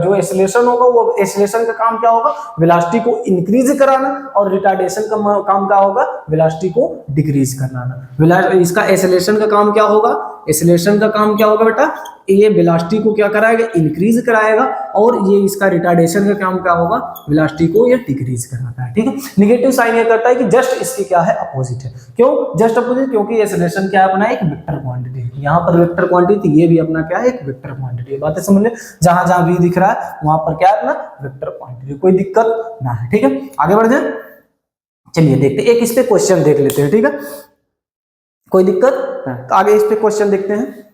S1: जो एक्सीलरेशन होगा वो एक्सीलरेशन का काम क्या होगा, वेलोसिटी को इंक्रीज कराना, और रिटार्डेशन का काम क्या होगा, वेलोसिटी को डिक्रीज कराना। इसका एक्सीलरेशन का काम क्या होगा, एक्सीलरेशन का काम क्या होगा बेटा, ये वेलोसिटी को क्या कराएगा, इंक्रीज कराएगा, और ये इसका रिटार्डेशन का काम क्या होगा, वेलोसिटी को ये डिक्रीज कराता है। ठीक है, नेगेटिव साइन ये करता है कि जस्ट इसकी क्या है, अपोजिट है। क्यों जस्ट अपोजिट, क्योंकि एक्सीलरेशन क्या है अपना, एक वेक्टर क्वांटिटी है। यहाँ पर वेक्टर क्वांटिटी, ये भी अपना क्या है, एक वेक्टर क्वांटिटी है। बातें समझ ले, जहां जहां v दिख रहा है वहां पर क्या है अपना, वेक्टर क्वांटिटी, कोई दिक्कत ना है। ठीक है, आगे बढ़ जाए, चलिए देखते हैं, एक इस पे क्वेश्चन देख लेते हैं। ठीक है, कोई दिक्कत ना, तो आगे इस पे क्वेश्चन देखते हैं।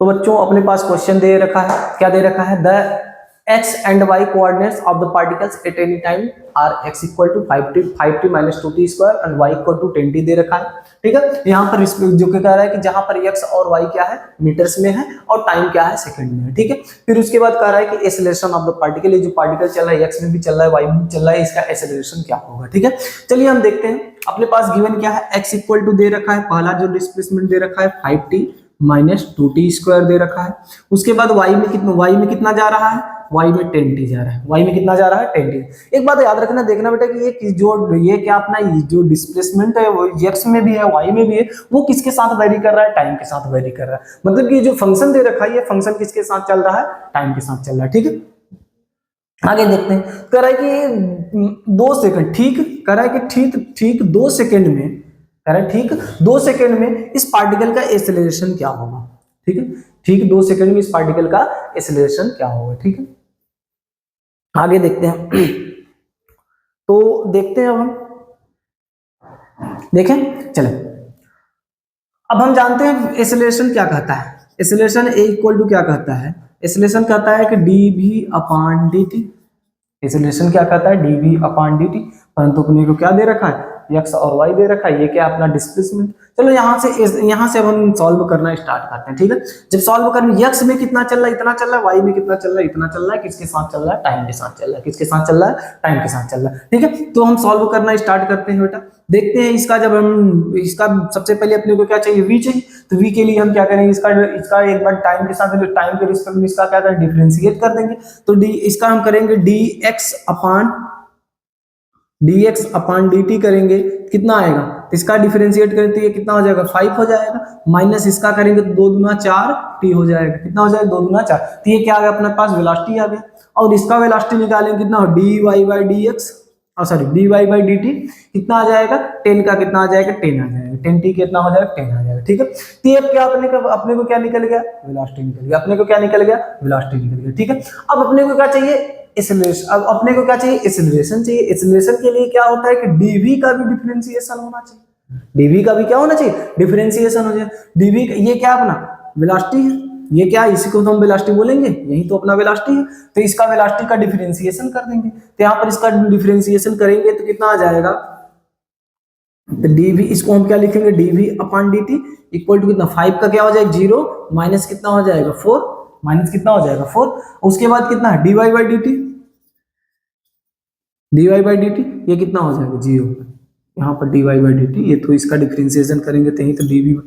S1: तो बच्चों अपने पास क्वेश्चन दे रखा है, क्या दे रखा है, the x and y coordinates of the particles at any time are x equal to 5t minus 2t square and y equal to 10t दे रखा है। ठीक है, यहाँ पर जो कह रहा है कि जहां पर x और y क्या है, मीटर्स में है, और टाइम क्या है, सेकंड में है। ठीक है, फिर उसके बाद कह रहा है कि एक्सीलरेशन ऑफ द पार्टिकल, ये जो पार्टिकल चल रहा है x में भी चल रहा है, y में भी चल रहा है, इसका एक्सीलरेशन क्या होगा। ठीक है, चलिए हम देखते हैं। अपने पास गिवन क्या है, x इक्वल टू दे रखा है, पहला जो डिस्प्लेसमेंट दे रखा है 5t माइनस 2t स्क्वायर दे रखा है। उसके बाद y में कितना जा रहा है, y में 10t जा रहा है, y में कितना जा रहा है, 10t। एक बात याद रखना, देखना बेटा कि ये क्या अपना जो डिस्प्लेसमेंट है वो x में भी है, y में भी है, वो किसके साथ वेरी कर रहा है, टाइम के साथ वेरी कर रहा है। मतलब कि जो फंक्शन दे रखा है, ये फंक्शन किसके साथ चल रहा है, टाइम के साथ चल रहा है। ठीक है, आगे देखते हैं। कह रहा है कि 2 सेकंड, ठीक कह रहा है कि ठीक 2 सेकंड में, कह रहा है ठीक 2 सेकंड में इस पार्टिकल का एक्सीलरेशन क्या होगा। ठीक है, ठीक 2 सेकंड में इस पार्टिकल का एक्सीलरेशन क्या होगा। ठीक है, आगे देखते हैं। तो देखते हैं, अब हम देखें, चले। अब हम जानते हैं एक्सीलरेशन क्या कहता है, एक्सीलरेशन ए इक्वल टू क्या कहता है, एक्सीलरेशन कहता है कि dv अपान dt। एक्सीलरेशन क्या कहता है, dv अपान dt, परंतु अपने को क्या दे रखा है, एक्स और वाई दे रखा है, ये क्या अपना डिस्प्लेसमेंट। चलो यहाँ से अब हम सॉल्व करना स्टार्ट करते हैं, ठीक है। जब सॉल्व करने एक्स में कितना चल रहा है, इतना चल रहा है, वाई में कितना चल रहा है, इतना चल रहा है, किसके साथ चल रहा है, टाइम के साथ चल रहा है, किसके साथ चल रहा है, टाइम के साथ चल रहा है, ठीक है। तो हम सॉल्व करना स्टार्ट करते हैं बेटा। देखते हैं इसका, जब हम इसका सबसे पहले अपने को क्या चाहिए, वी चाहिए। तो वी के लिए हम क्या करेंगे, इसका एक बार टाइम के साथ, टाइम के रिस्पेक्ट में इसका क्या करें, डिफरेंशिएट कर देंगे। तो डी इसका हम करेंगे dx अपॉन dt करेंगे, कितना आएगा, इसका डिफरेंशिएट करें तो ये कितना हो जाएगा, 5 हो जाएगा, माइनस इसका करेंगे तो 2 दूना 4 t हो जाएगा, कितना हो जाएगा, 2 दूना 4। तो ये क्या आ गया अपने पास, वेलोसिटी आ गया। और इसका वेलोसिटी निकालेंगे कितना हो, dy बाई dt कितना आ जाएगा, 10 का कितना आ जाएगा, 10 आ जाएगा, 10t कितना हो जाएगा, 10 आ जाएगा, ठीक है। तो ये क्या अपने को क्या निकल गया, वेलोसिटी निकल गया, अपने को क्या निकल गया, वेलोसिटी निकल गया, ठीक है। अब अपने को क्या चाहिए, एक्सेलरेशन। अब अपने को क्या चाहिए, एक्सेलरेशन चाहिए। एक्सेलरेशन के लिए क्या होता है कि dv का भी डिफरेंशिएशन होना चाहिए, dv का भी क्या होना चाहिए, डिफरेंशिएशन हो जाए। dv ये क्या अपना वेलोसिटी है, ये क्या है, इसी को तो हम वेलोसिटी बोलेंगे, यही तो अपना वेलोसिटी है। तो इसका वेलोसिटी का डिफरेंशिएशन कर देंगे। तो यहाँ पर इसका डिफरेंशिएशन करेंगे तो कितना आ जाएगा, तो dv, इसको हम क्या लिखेंगे, dv upon dt equal to कितना, 5 का क्या हो जाएगा 0, माइनस कितना हो जाएगा 4, माइनस कितना हो जाएगा 4। उसके बाद कितना है, dy बाई dt ये कितना हो जाएगा 0। यहाँ पर dy बाई dt, ये तो इसका डिफरेंशिएशन करेंगे तो यही तो dv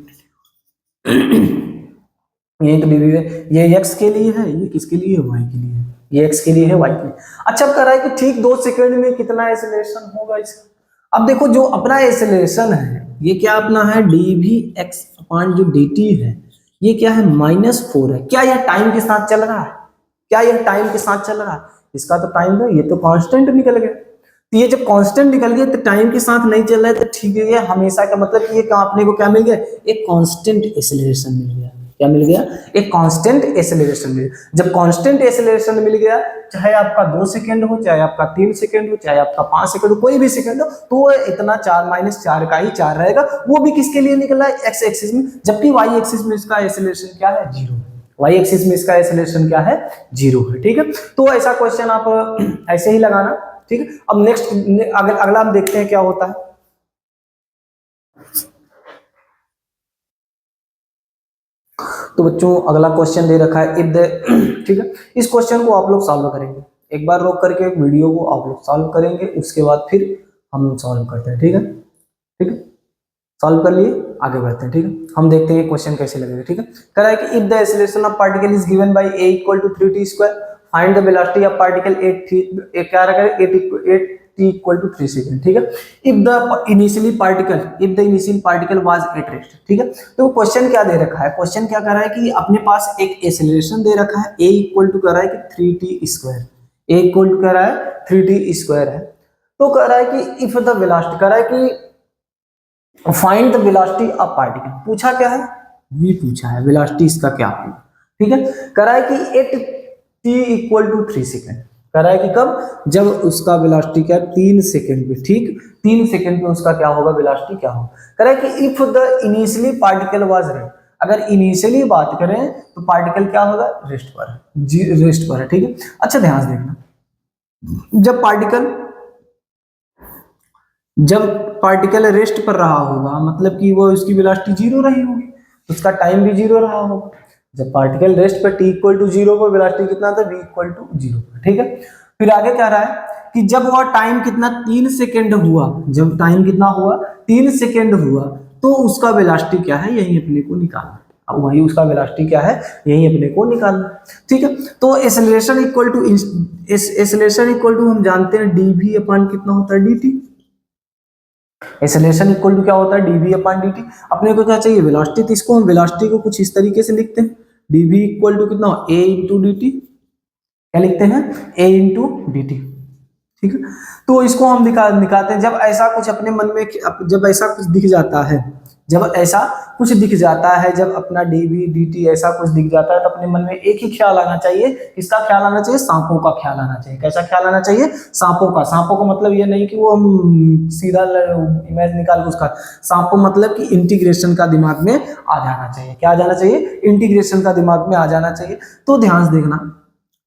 S1: यही तो dv है। ये x के लिए है, ये किसके लिए है, y के लिए है, ये x के लिए है, y के लिए। अच्छा अब कह रहा है कि ठीक 2 सेकंड में कितना एक्सेलरेशन होगा इसका। अब देखो जो अपना एक्सेलरेशन है, ये क्या अपना है, dvx अपॉन जो dt है, ये क्या है, -4 है। क्या यह टाइम के साथ चल रहा है, क्या यह टाइम के साथ चल रहा है, इसका तो टाइम है, ये तो कांस्टेंट निकल गया। तो ये जब कांस्टेंट निकल गया तो टाइम के साथ नहीं चल रहा है, तो ठीक है, ये हमेशा का मतलब कि ये अपने को क्या मिल गया, एक कांस्टेंट एक्सेलरेशन मिल गया। क्या मिल गया, एक कांस्टेंट एक्सेलरेशन मिल गया। जब कांस्टेंट एक्सेलरेशन मिल गया, चाहे आपका 2 सेकंड हो, चाहे आपका 3 सेकंड हो, चाहे आपका 5 सेकंड हो, कोई भी सेकंड हो, तो इतना 4 का ही 4 रहेगा। वो भी किसके लिए निकला है, एक्स एक्सिस में, जबकि वाई एक्सिस में इसका एक्सेलरेशन क्या है, 0। वाई एक्सिस में इसका एक्सेलरेशन क्या है, 0 है, ठीक है। तो ऐसा क्वेश्चन आप ऐसे ही लगाना, ठीक है। अब नेक्स्ट अगला हम देखते हैं क्या होता है। तो बच्चों अगला क्वेश्चन दे रखा है, इफ द ठीक है। इस क्वेश्चन को आप लोग सॉल्व करेंगे, एक बार रोक करके वीडियो को आप लोग सॉल्व करेंगे, उसके बाद फिर हम सॉल्व करते हैं, ठीक है, ठीक है। सॉल्व कर लिए, आगे बढ़ते हैं, ठीक है। हम देखते हैं क्वेश्चन कैसे लगेगा, ठीक है। कह रहा है कि if the acceleration of particle is given by a equal to 3t², find the velocity of particle क्या रखा है, 8t इक्वल टू 3 सेकंड, ठीक है। If the initial particle was at rest, ठीक है। तो क्वेश्चन क्या दे रखा है, क्वेश्चन क्या कर रहा है कि अपने पास एक एक्सेलरेशन दे रखा है, a इक्वल टू कर रहा है कि 3t², a इक्वल टू कर रहा है 3t² है। तो कह रहा है कि इफ द वेलोसिटी, कह रहा है कि find the velocity of particle, पूछा क्या है, v पूछा है, वेलोसिटी इसका क्या है, ठीक है। कह रहा है कि at t equal to 3 second, कह रहा है कि कब, जब उसका वेलोसिटी क्या, 3 सेकंड पे, ठीक, 3 सेकंड पे उसका क्या होगा, वेलोसिटी क्या होगा। कह रहा है कि if the initially particle was rest, अगर इनिशियली बात करें तो पार्टिकल क्या होगा, रेस्ट पर है, रेस्ट पर है, ठीक है। अच्छा ध्यान से देखना, जब पार्टिकल रेस्ट पर रहा होगा, मतलब कि वो उसकी वेलोसिटी 0 रही होगी, उसका टाइम भी 0 रहा होगा। जब पार्टिकल रेस्ट पर t इक्वल टू 0 पर वेलोसिटी कितना था, v इक्वल टू 0, ठीक है। फिर आगे कह रहा है कि जब वह टाइम कितना 3 सेकंड हुआ, जब टाइम कितना हुआ 3 सेकंड हुआ, तो उसका वेलोसिटी क्या है, यही अपने को निकालना। अब वही उसका वेलोसिटी क्या है, यही अपने को निकालना, ठीक है। तो एक्सेलरेशन इक्वल टू हम जानते हैं dv अपॉन कितना होता है, dt। एक्सेलरेशन इक्वल टू क्या होता है, dv अपॉन dt। अपने को क्या चाहिए, वेलोसिटी, तो इसको हम वेलोसिटी को कुछ इस तरीके से लिखते हैं, dv इक्वल टू कितना, a इंटू dt, क्या लिखते हैं, a इंटू dt, ठीक है। तो इसको हम निकालते हैं, जब ऐसा कुछ अपने मन में, जब ऐसा कुछ दिख जाता है, जब ऐसा कुछ दिख जाता है, जब अपना dv dt ऐसा कुछ दिख जाता है, तो अपने मन में एक ही ख्याल आना चाहिए, किसका ख्याल आना चाहिए, सांपों का ख्याल आना चाहिए। कैसा ख्याल आना चाहिए, सांपों का। सांपों का मतलब ये नहीं कि वो हम सीधा इमेज निकाल के उसका, सांपों मतलब कि इंटीग्रेशन का दिमाग में आ जाना चाहिए। क्या आ जाना चाहिए, इंटीग्रेशन का दिमाग में आ जाना चाहिए। तो ध्यान से देखना,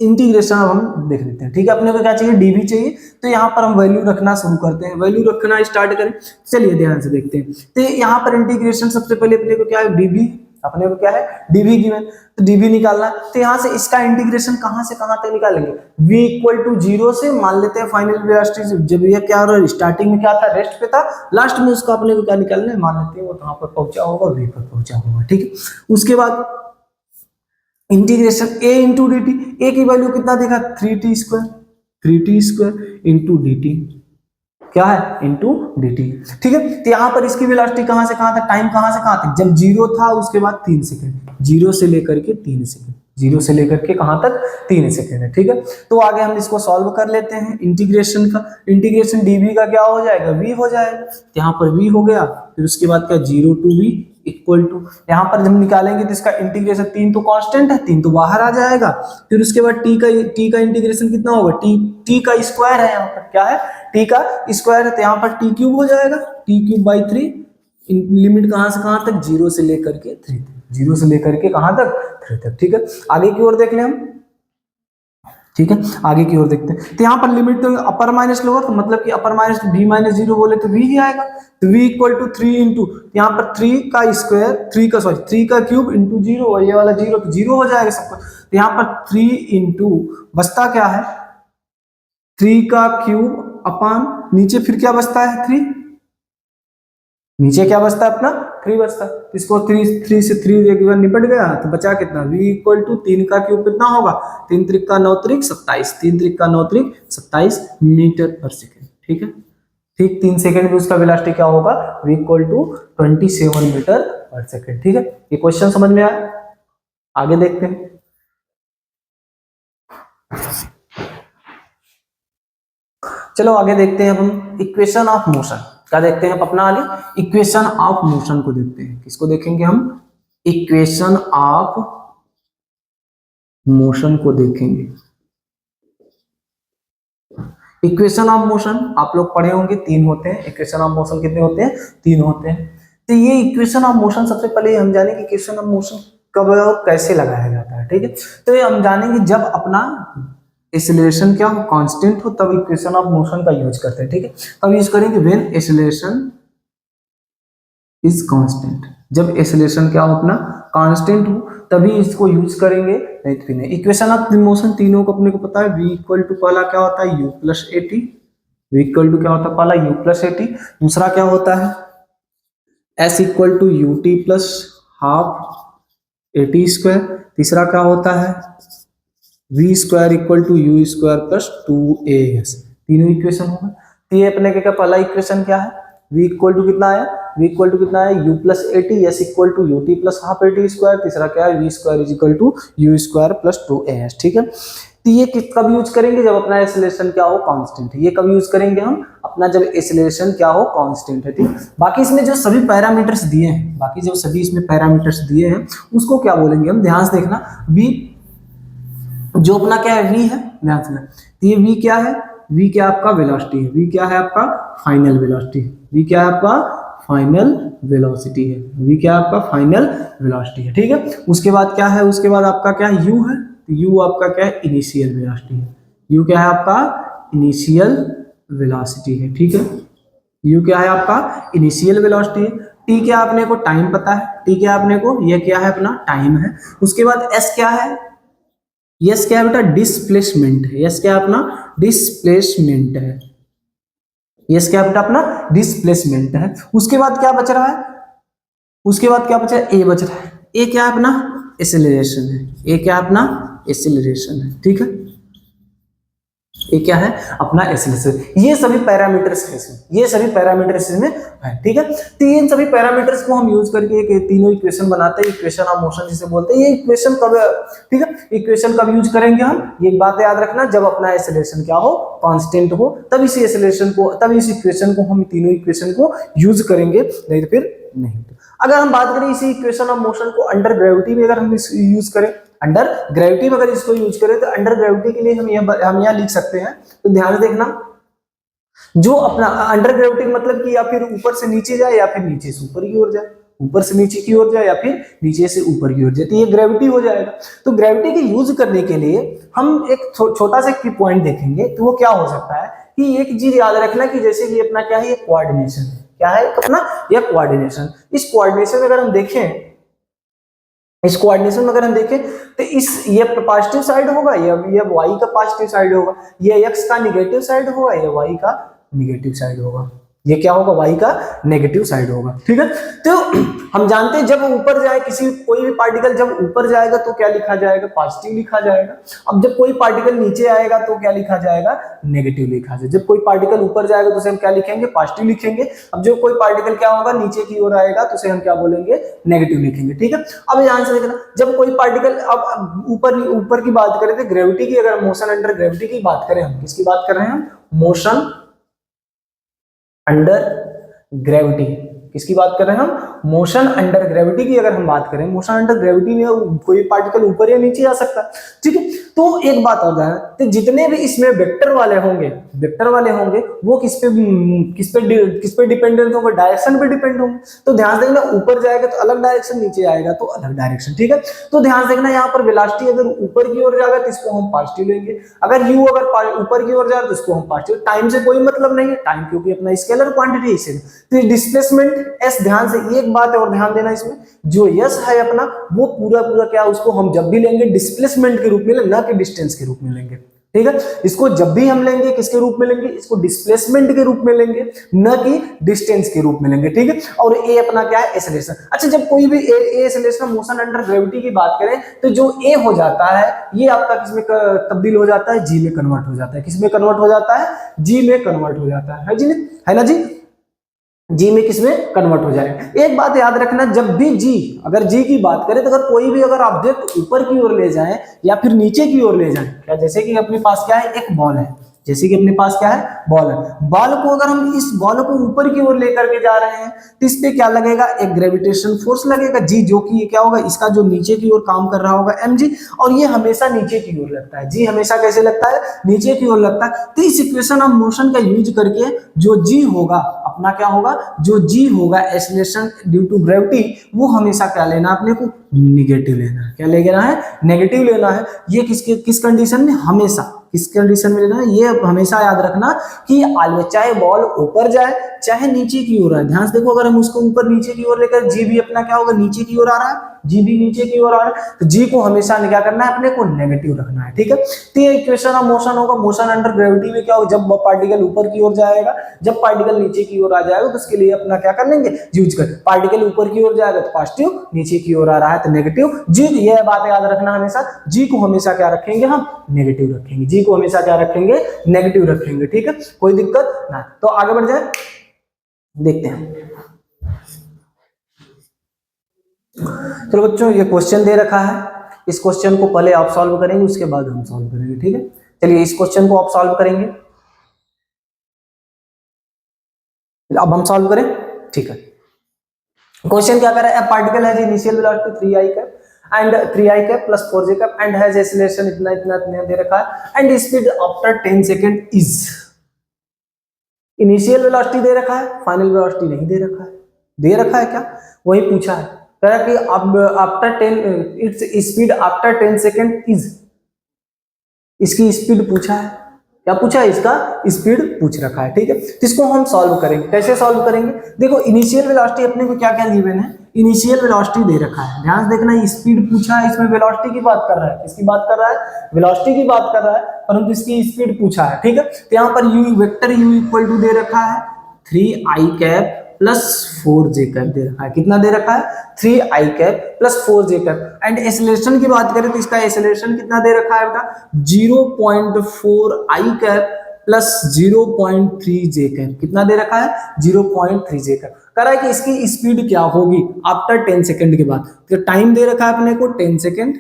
S1: इंटीग्रेशन अब हम देख लेते हैं, ठीक है। अपने को क्या चाहिए, डीवी चाहिए, तो यहाँ पर हम वैल्यू रखना शुरू करते हैं, वैल्यू रखना स्टार्ट करें। चलिए ध्यान से देखते हैं। तो यहाँ पर इंटीग्रेशन सबसे पहले अपने को क्या है, डीवी, अपने को क्या है डीवी गिवन, तो डीवी निकालना है। तो यहाँ से इसका इंटीग्रेशन कहाँ से कहाँ तक निकालेंगे, v इक्वल टू 0 से मान लेते हैं फाइनल वेलोसिटी, जब ये क्या हो रहा है, स्टार्टिंग में क्या था, रेस्ट पे था, लास्ट में उसका अपने को क्या निकालना है, मान लेते हैं वो कहाँ पर पहुंचा होगा, v पर पहुंचा होगा, ठीक है। उसके बाद integration a into D T, A की वैल्यू कितना देखा, 3t² इंटू डी टी, क्या है, इंटू डी टी, ठीक है। तो यहाँ पर इसकी वेलोसिटी कहाँ से कहाँ तक, टाइम कहाँ से कहाँ तक, जब 0 था उसके बाद 3 सेकेंड, 0 से लेकर के 3 सेकेंड, 0 से लेकर के कहाँ तक, 3 सेकेंड है, ठीक है। तो आगे हम इसको सॉल्व कर लेते हैं इंटीग्रेशन का। इंटीग्रेशन डीवी का क्या हो जाएगा, v हो जाएगा, यहाँ पर v हो गया, फिर उसके बाद क्या 0 टू v इक्वल टू, यहाँ पर जब निकालेंगे तो इसका इंटीग्रेशन, 3 तो कांस्टेंट है, 3 तो बाहर आ जाएगा, फिर उसके बाद t का इंटीग्रेशन कितना होगा, t का स्क्वायर है, यहाँ पर क्या है, t का स्क्वायर है, तो यहाँ पर t क्यूब हो जाएगा, t³ 3, लिमिट कहाँ से कहाँ तक, 0 से लेकर के 3 तक, 0 से लेकर के कहाँ तक, 3 तक, ठीक है। आगे की ओर देख ले हम, ठीक है, आगे की ओर देखते हैं। तो यहाँ पर लिमिट तो अपर माइनस लोअर, तो मतलब कि अपर माइनस v माइनस 0 बोले तो v ही आएगा, तो v इक्वल टू 3 इंटू, यहाँ पर 3 का स्क्वायर, 3 का क्यूब इंटू 0, और ये वाला 0 तो 0 हो जाएगा सबको। तो यहाँ पर 3 इंटू बचता क्या है, 3 का क्यूब अपान, नीचे फिर क्या बचता है, 3, नीचे क्या बचता है अपना 3 बचता है, इसको 3 से 3 एक बार निपट गया, तो बचा कितना, v इक्वल टू 3 का क्यूब कितना होगा, 3 त्रिक का 9 त्रिक 27, 3 त्रिक का 9 त्रिक 27 मीटर पर सेकेंड, ठीक है। ठीक 3 सेकेंड में उसका वेलोसिटी क्या होगा, v इक्वल टू 27 मीटर पर सेकेंड, ठीक है। ये क्वेश्चन समझ में आया, आगे देखते हैं। चलो आगे देखते हैं अब हम इक्वेशन ऑफ मोशन, क्या देखते हैं अपना आगे, इक्वेशन ऑफ मोशन को देखते हैं। किसको देखेंगे हम, इक्वेशन ऑफ मोशन को देखेंगे। इक्वेशन ऑफ मोशन आप लोग पढ़े होंगे, 3 होते हैं। इक्वेशन ऑफ मोशन कितने होते हैं, 3 होते हैं। तो ये इक्वेशन ऑफ मोशन, सबसे पहले हम जानेंगे इक्वेशन ऑफ मोशन कब और कैसे लगाया जाता है, ठीक है। तो ये हम जानेंगे जब अपना एक्सेलरेशन क्या हो, कांस्टेंट हो, तब इक्वेशन ऑफ मोशन का यूज करते हैं, ठीक है। तब यूज करेंगे व्हेन एक्सेलरेशन इज कांस्टेंट, जब एक्सेलरेशन क्या हो अपना कांस्टेंट हो तभी इसको यूज करेंगे, नहीं तो नहीं। इक्वेशन ऑफ मोशन तीनों को अपने को पता है, v इक्वल टू पहला क्या होता है u plus A T, v equal to क्या होता है पहला u प्लस ए टी, दूसरा क्या होता है s equal to U T plus half A T square, तीसरा क्या होता है v square equal to U square plus 2as, तीनों इक्वेशन होगा। तो ये अपने क्या पहला इक्वेशन क्या है, v इक्वल टू कितना आया, v इक्वल टू कितना है u plus A T, S equal to U T plus half A T square, तीसरा क्या है v square is equal to U square plus 2as, ठीक है। तो ये कब यूज करेंगे, जब अपना एक्सेलरेशन क्या हो कांस्टेंट है। ये कब यूज करेंगे हम, अपना जब एक्सेलरेशन क्या हो कांस्टेंट है, ठीक। बाकी इसमें जो सभी पैरामीटर्स दिए हैं, बाकी जो सभी इसमें पैरामीटर्स दिए हैं उसको क्या बोलेंगे हम, ध्यान से देखना। v जो अपना क्या है v है, ध्यान से, तो ये v क्या है, v क्या आपका वेलोसिटी है, v क्या है आपका फाइनल वेलोसिटी, v क्या है आपका फाइनल वेलोसिटी है, v क्या है आपका फाइनल वेलोसिटी है, ठीक है। उसके बाद क्या है, उसके बाद आपका क्या u है, तो u आपका क्या है इनिशियल वेलोसिटी है, u क्या है आपका इनिशियल वेलोसिटी है, ठीक है। u क्या है आपका इनिशियल वेलोसिटी है। t क्या अपने को टाइम पता है, t क्या अपने को, ये क्या है अपना टाइम है। उसके बाद s क्या है, यस क्या है बेटा डिस्प्लेसमेंट है, यस क्या है अपना डिस्प्लेसमेंट है, यस क्या बेटा अपना डिस्प्लेसमेंट है। उसके बाद क्या बच रहा है, उसके बाद क्या बचा है, ए बच रहा है। ए क्या है अपना एक्सेलरेशन है, ए क्या है अपना एक्सेलरेशन है, ठीक है। ये क्या है अपना एक्सेलरेशन। ये सभी पैरामीटर्स है इसमें, ये सभी पैरामीटर्स इसमें है, ठीक है। तो इन सभी पैरामीटर्स को हम यूज करके एक तीनों इक्वेशन बनाते हैं, इक्वेशन ऑफ मोशन जिसे बोलते हैं। ये इक्वेशन कब, ठीक है, इक्वेशन कब यूज करेंगे हम, ये बात याद रखना, जब अपना एक्सेलरेशन क्या हो कांस्टेंट हो, तब इस एक्सेलरेशन को, तब इस इक्वेशन को, हम तीनों इक्वेशन को यूज करेंगे, नहीं तो फिर नहीं। अगर हम बात करें इसी इक्वेशन ऑफ मोशन को अंडर ग्रेविटी में अगर हम यूज करें, अंडर ग्रेविटी में अगर इसको यूज करें, तो अंडर ग्रेविटी के लिए हम यहाँ लिख सकते हैं। तो ध्यान से देखना, जो अपना अंडर ग्रेविटी मतलब कि या फिर ऊपर से नीचे जाए या फिर नीचे से ऊपर की ओर जाए, ऊपर से नीचे की ओर जाए या फिर नीचे से ऊपर की ओर जाए, तो ये ग्रेविटी हो जाएगा। तो ग्रेविटी के यूज करने के लिए हम एक छोटा सा की पॉइंट देखेंगे, तो वो क्या हो सकता है कि एक चीज याद रखना कि जैसे कि अपना क्या है, ये कोऑर्डिनेशन है, क्या है अपना यह कोऑर्डिनेशन। इस कोऑर्डिनेशन में अगर हम देखें, इस कोऑर्डिनेशन में अगर हम देखें तो ये पॉजिटिव साइड होगा, ये वाई का पॉजिटिव साइड होगा, ये एक्स का निगेटिव साइड होगा, ये वाई का निगेटिव साइड होगा, ये क्या होगा, वाई का नेगेटिव साइड होगा। ठीक है, तो हम जानते हैं जब ऊपर जाए कोई भी पार्टिकल जब ऊपर जाएगा तो क्या लिखा जाएगा, पॉजिटिव लिखा जाएगा। अब जब कोई पार्टिकल नीचे आएगा तो क्या लिखा जाएगा, नेगेटिव लिखा जाएगा। जब कोई पार्टिकल ऊपर जाएगा तो उसे हम क्या लिखेंगे, पॉजिटिव लिखेंगे। अब जब कोई पार्टिकल क्या होगा, नीचे की ओर आएगा तो उसे हम क्या बोलेंगे, नेगेटिव लिखेंगे। ठीक है, अब ध्यान से देखना, जब कोई पार्टिकल अब ऊपर की बात करें तो ग्रेविटी की, अगर मोशन अंडर ग्रेविटी की बात करें, हम किसकी बात कर रहे हैं, मोशन अंडर ग्रेविटी, किसकी बात कर रहे हैं हम, मोशन अंडर ग्रेविटी की अगर हम बात करें, मोशन अंडर ग्रेविटी में कोई पार्टिकल ऊपर या नीचे जा सकता है। ठीक है, तो एक बात और है, तो जितने भी इसमें वेक्टर वाले होंगे वो किस पे डिपेंडेंट होंगे, डायरेक्शन पे डिपेंड होंगे। तो ध्यान देखना, ऊपर जाएगा तो अलग डायरेक्शन, नीचे आएगा तो अलग डायरेक्शन। ठीक है, तो ध्यान देखना यहाँ पर वेलोसिटी अगर ऊपर की ओर जाएगा तो इसको हम पॉजिटिव लेंगे, अगर यू अगर ऊपर की ओर जाए तो इसको हम पॉजिटिव। टाइम से कोई मतलब नहीं है, टाइम क्योंकि अपना स्केलर क्वांटिटी है इसे। तो डिस्प्लेसमेंट एस, ध्यान से एक बात और ध्यान देना, इसमें जो यस है अपना वो पूरा क्या, उसको हम जब भी लेंगे डिस्प्लेसमेंट के रूप में लेंगे, ना कि डिस्टेंस के रूप में लेंगे। ठीक है, इसको जब भी हम लेंगे किसके रूप में लेंगे, इसको डिस्प्लेसमेंट के रूप में लेंगे, न कि डिस्टेंस के रूप में लेंगे। ठीक है, और ए अपना क्या है, एक्सेलरेशन। अच्छा, जब कोई भी एक्सेलरेशन मोशन अंडर ग्रेविटी की बात करें तो जो ए हो जाता है ये आपका किसमें तब्दील हो जाता है, जी में कन्वर्ट हो जाता है। किसमें कन्वर्ट हो जाता है, जी में कन्वर्ट हो जाता है जी, है ना जी, जी में किसमें कन्वर्ट हो जाएगा। एक बात याद रखना, जब भी जी, अगर जी की बात करें तो अगर कोई भी अगर ऑब्जेक्ट ऊपर की ओर ले जाए या फिर नीचे की ओर ले जाए, क्या जैसे कि अपने पास क्या है, एक बॉल है, जैसे कि अपने पास क्या है, बॉल है। बॉल को अगर हम इस बॉल को ऊपर की ओर लेकर के जा रहे हैं तो इस पे क्या लगेगा, एक ग्रेविटेशन फोर्स लगेगा जी, जो कि ये क्या होगा, इसका जो नीचे की ओर काम कर रहा होगा एम जी, और ये हमेशा नीचे की ओर लगता है। जी हमेशा कैसे लगता है, नीचे की ओर लगता है। तो इस इक्वेशन ऑफ मोशन का यूज करके जो जी होगा अपना क्या होगा, जो जी होगा एक्सेलरेशन ड्यू टू ग्रेविटी, वो हमेशा क्या लेना अपने को, नेगेटिव लेना है। क्या लेना है, नेगेटिव लेना है। ये किस कंडीशन में, हमेशा किस कंडीशन में लेना है, ये हमेशा याद रखना कि चाहे बॉल ऊपर जाए चाहे नीचे की ओर आए। ध्यान से देखो, अगर हम उसको ऊपर नीचे की ओर लेकर, जी भी अपना क्या होगा, नीचे की ओर आ रहा है, जी भी नीचे की ओर आ रहा है, तो जी को हमेशा क्या करना है, अपने को नेगेटिव रखना है। ठीक है, तो ये इक्वेशन ऑफ मोशन होगा। मोशन अंडर ग्रेविटी में क्या होगा, जब पार्टिकल ऊपर की ओर जाएगा, जब पार्टिकल नीचे की ओर आ जाएगा तो उसके लिए अपना क्या कर लेंगे, यूज कर। पार्टिकल ऊपर की ओर जाएगा तो पॉजिटिव, नीचे की ओर आ रहा है तो नेगेटिव। जी, ये बात याद रखना हमेशा, जी को हमेशा क्या रखेंगे, हम नेगेटिव रखेंगे, जी को हमेशा क्या रखेंगे, नेगेटिव रखेंगे। ठीक है, कोई दिक्कत ना। तो आगे बढ़ जाए, देखते हैं। चलो बच्चों, ये क्वेश्चन दे रखा है, इस क्वेश्चन को पहले आप सॉल्व करेंगे, उसके बाद हम सॉल्व करेंगे। ठीक है, चलिए इस क्वेश्चन को आप सॉल्व करेंगे, अब हम सॉल्व करें। ठीक है, क्वेश्चन क्या कर रहा है, particle has initial velocity 3i cap and 3i cap plus 4j cap and has acceleration इतना इतना इतना दे रखा है and speed after 10 second is. Initial velocity दे रखा है, फाइनल वेलोसिटी नहीं दे रखा है। दे रखा है क्या, वही पूछा है, कह रहा कि अब after 10 its speed after 10 second is, इसकी स्पीड पूछा है। क्या पूछा है, इसका स्पीड पूछ रखा है। ठीक है, तो इसको हम सॉल्व करेंगे। कैसे सॉल्व करेंगे, देखो इनिशियल वेलोसिटी अपने को क्या क्या गिवन है, इनिशियल वेलोसिटी दे रखा है। ध्यान से देखना, स्पीड पूछा है, इसमें वेलोसिटी की बात कर रहा है, किसकी बात कर रहा है, वेलोसिटी की बात कर रहा है, परंतु इसकी स्पीड पूछा है। ठीक है, तो यहाँ पर U vector U equal to दे रखा है 3i cap plus 4j cap दे रखा है। कितना दे रखा है, 3i cap plus 4j cap. And acceleration की बात करें तो इसका एक्सेलरेशन कितना दे रखा है बेटा, 0.4i cap plus 0.3j cap. कितना दे रखा है, 0.3j कैप। कह रहा है कि इसकी स्पीड क्या होगी आफ्टर 10 सेकंड के बाद। तो टाइम दे रखा है अपने को 10 सेकंड,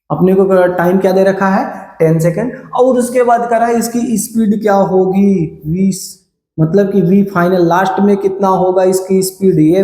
S1: अपने को टाइम क्या दे रखा है, 10 सेकंड। और उसके बाद कह रहा है इसकी स्पीड क्या होगी, 20, मतलब कि v फाइनल लास्ट में कितना होगा इसकी स्पीड। ये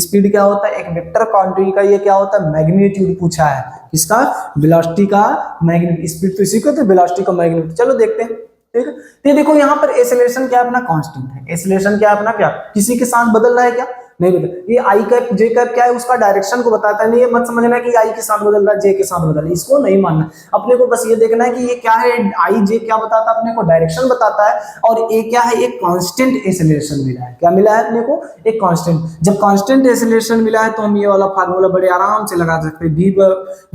S1: स्पीड क्या होता है, एक वेक्टर क्वांटिटी का ये क्या होता है, मैग्नीट्यूड पूछा है, किसका, वेलोसिटी का मैग्नीट्यूड। स्पीड तो इसी को, तो वेलोसिटी का मैग्नीट्यूड। चलो देखते हैं। ठीक है, तो देखो यहाँ पर एक्सेलरेशन क्या अपना कांस्टेंट है, एक्सेलरेशन क्या अपना क्या किसी के साथ बदल रहा है क्या, नहीं बदल। ये आई कैप जे कैप क्या है, उसका डायरेक्शन को बताता है। नहीं ये मत समझना कि आई के साथ बदल रहा है, जे के साथ बदल रहा है, इसको नहीं मानना। अपने को बस ये देखना है कि ये क्या है, आई जे क्या बताता है अपने को, डायरेक्शन बताता है। और ये क्या है, एक कांस्टेंट एक्सेलरेशन मिला है। क्या मिला है अपने को, एक कांस्टेंट। जब कांस्टेंट एक्सेलरेशन मिला है तो हम ये वाला फार्मूला बड़े आराम से लगा सकते हैं,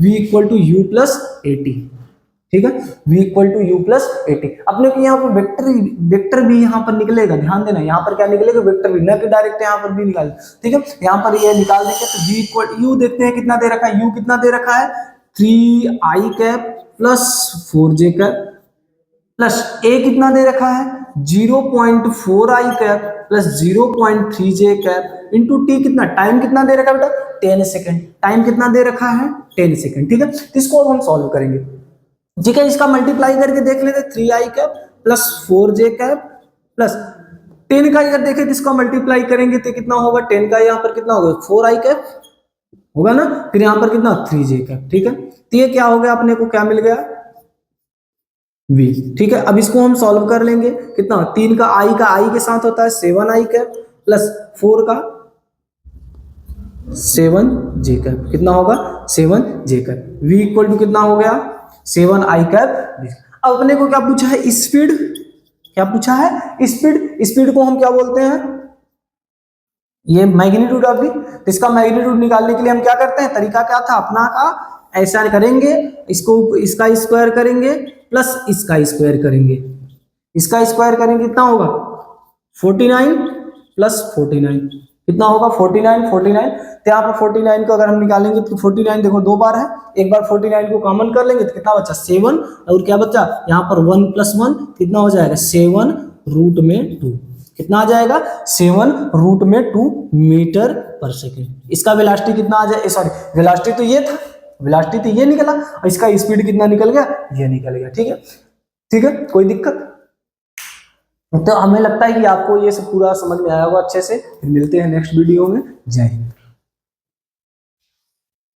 S1: v equal to U plus A T. ठीक है, v equal to U plus A T. अपने को यहाँ पर वेक्टर भी यहाँ पर निकलेगा, ध्यान देना, यहाँ पर क्या निकलेगा, वेक्टर भी, न कि डायरेक्ट यहाँ पर भी निकाल। ठीक है, यहाँ पर ये निकाल देंगे तो v इक्वल यू देखते हैं कितना दे रखा है, u कितना दे रखा है 3i cap plus 4j cap, plus a कितना दे रखा है 0.4i cap plus 0.3j cap into T कितना, टाइम कितना दे रखा है बेटा 10 सेकेंड, टाइम कितना दे रखा है 10 सेकेंड। ठीक है, इसको हम सॉल्व करेंगे। ठीक है, इसका मल्टीप्लाई करके देख लेते, 3i cap plus 4j cap plus 10 का अगर देखें तो इसका मल्टीप्लाई करेंगे तो कितना होगा, 10 का यहाँ पर कितना होगा 4i कैप होगा ना, फिर यहाँ पर कितना 3j कैप। ठीक है, तो ये क्या हो गया, अपने को क्या मिल गया v। ठीक है, अब इसको हम सॉल्व कर लेंगे, कितना 3 का i के साथ होता है 7i कैप प्लस 4 का 7j कैप, कितना होगा 7j cap. v equal to कितना हो गया 7i कैप। अब अपने को क्या पूछा है, स्पीड, क्या पूछा है स्पीड। स्पीड को हम क्या बोलते हैं, ये मैग्नीट्यूड ऑफ दी। तो इसका मैग्नीट्यूड निकालने के लिए हम क्या करते हैं, तरीका क्या था अपना का, ऐसा करेंगे, इसको इसका स्क्वायर करेंगे प्लस इसका स्क्वायर करेंगे, इसका स्क्वायर करेंगे कितना होगा 49 प्लस 49 कितना होगा 49 तो यहाँ पर 49 को अगर हम निकालेंगे तो 49 देखो 2 बार है, एक बार 49 को कॉमन कर लेंगे तो कितना बचा 7, और क्या बचा यहाँ पर 1 प्लस 1 कितना हो जाएगा 7 रूट में 2, कितना आ जाएगा 7 रूट में 2 मीटर पर सेकेंड। इसका वेलोसिटी कितना आ जाए, सॉरी वेलोसिटी तो ये था, वेलोसिटी तो ये निकला, और इसका स्पीड कितना निकल गया, ये निकल गया। ठीक है, ठीक है, कोई दिक्कत। तो हमें लगता है कि आपको ये सब पूरा समझ में आया होगा अच्छे से। फिर मिलते हैं नेक्स्ट वीडियो में। जय हिंद।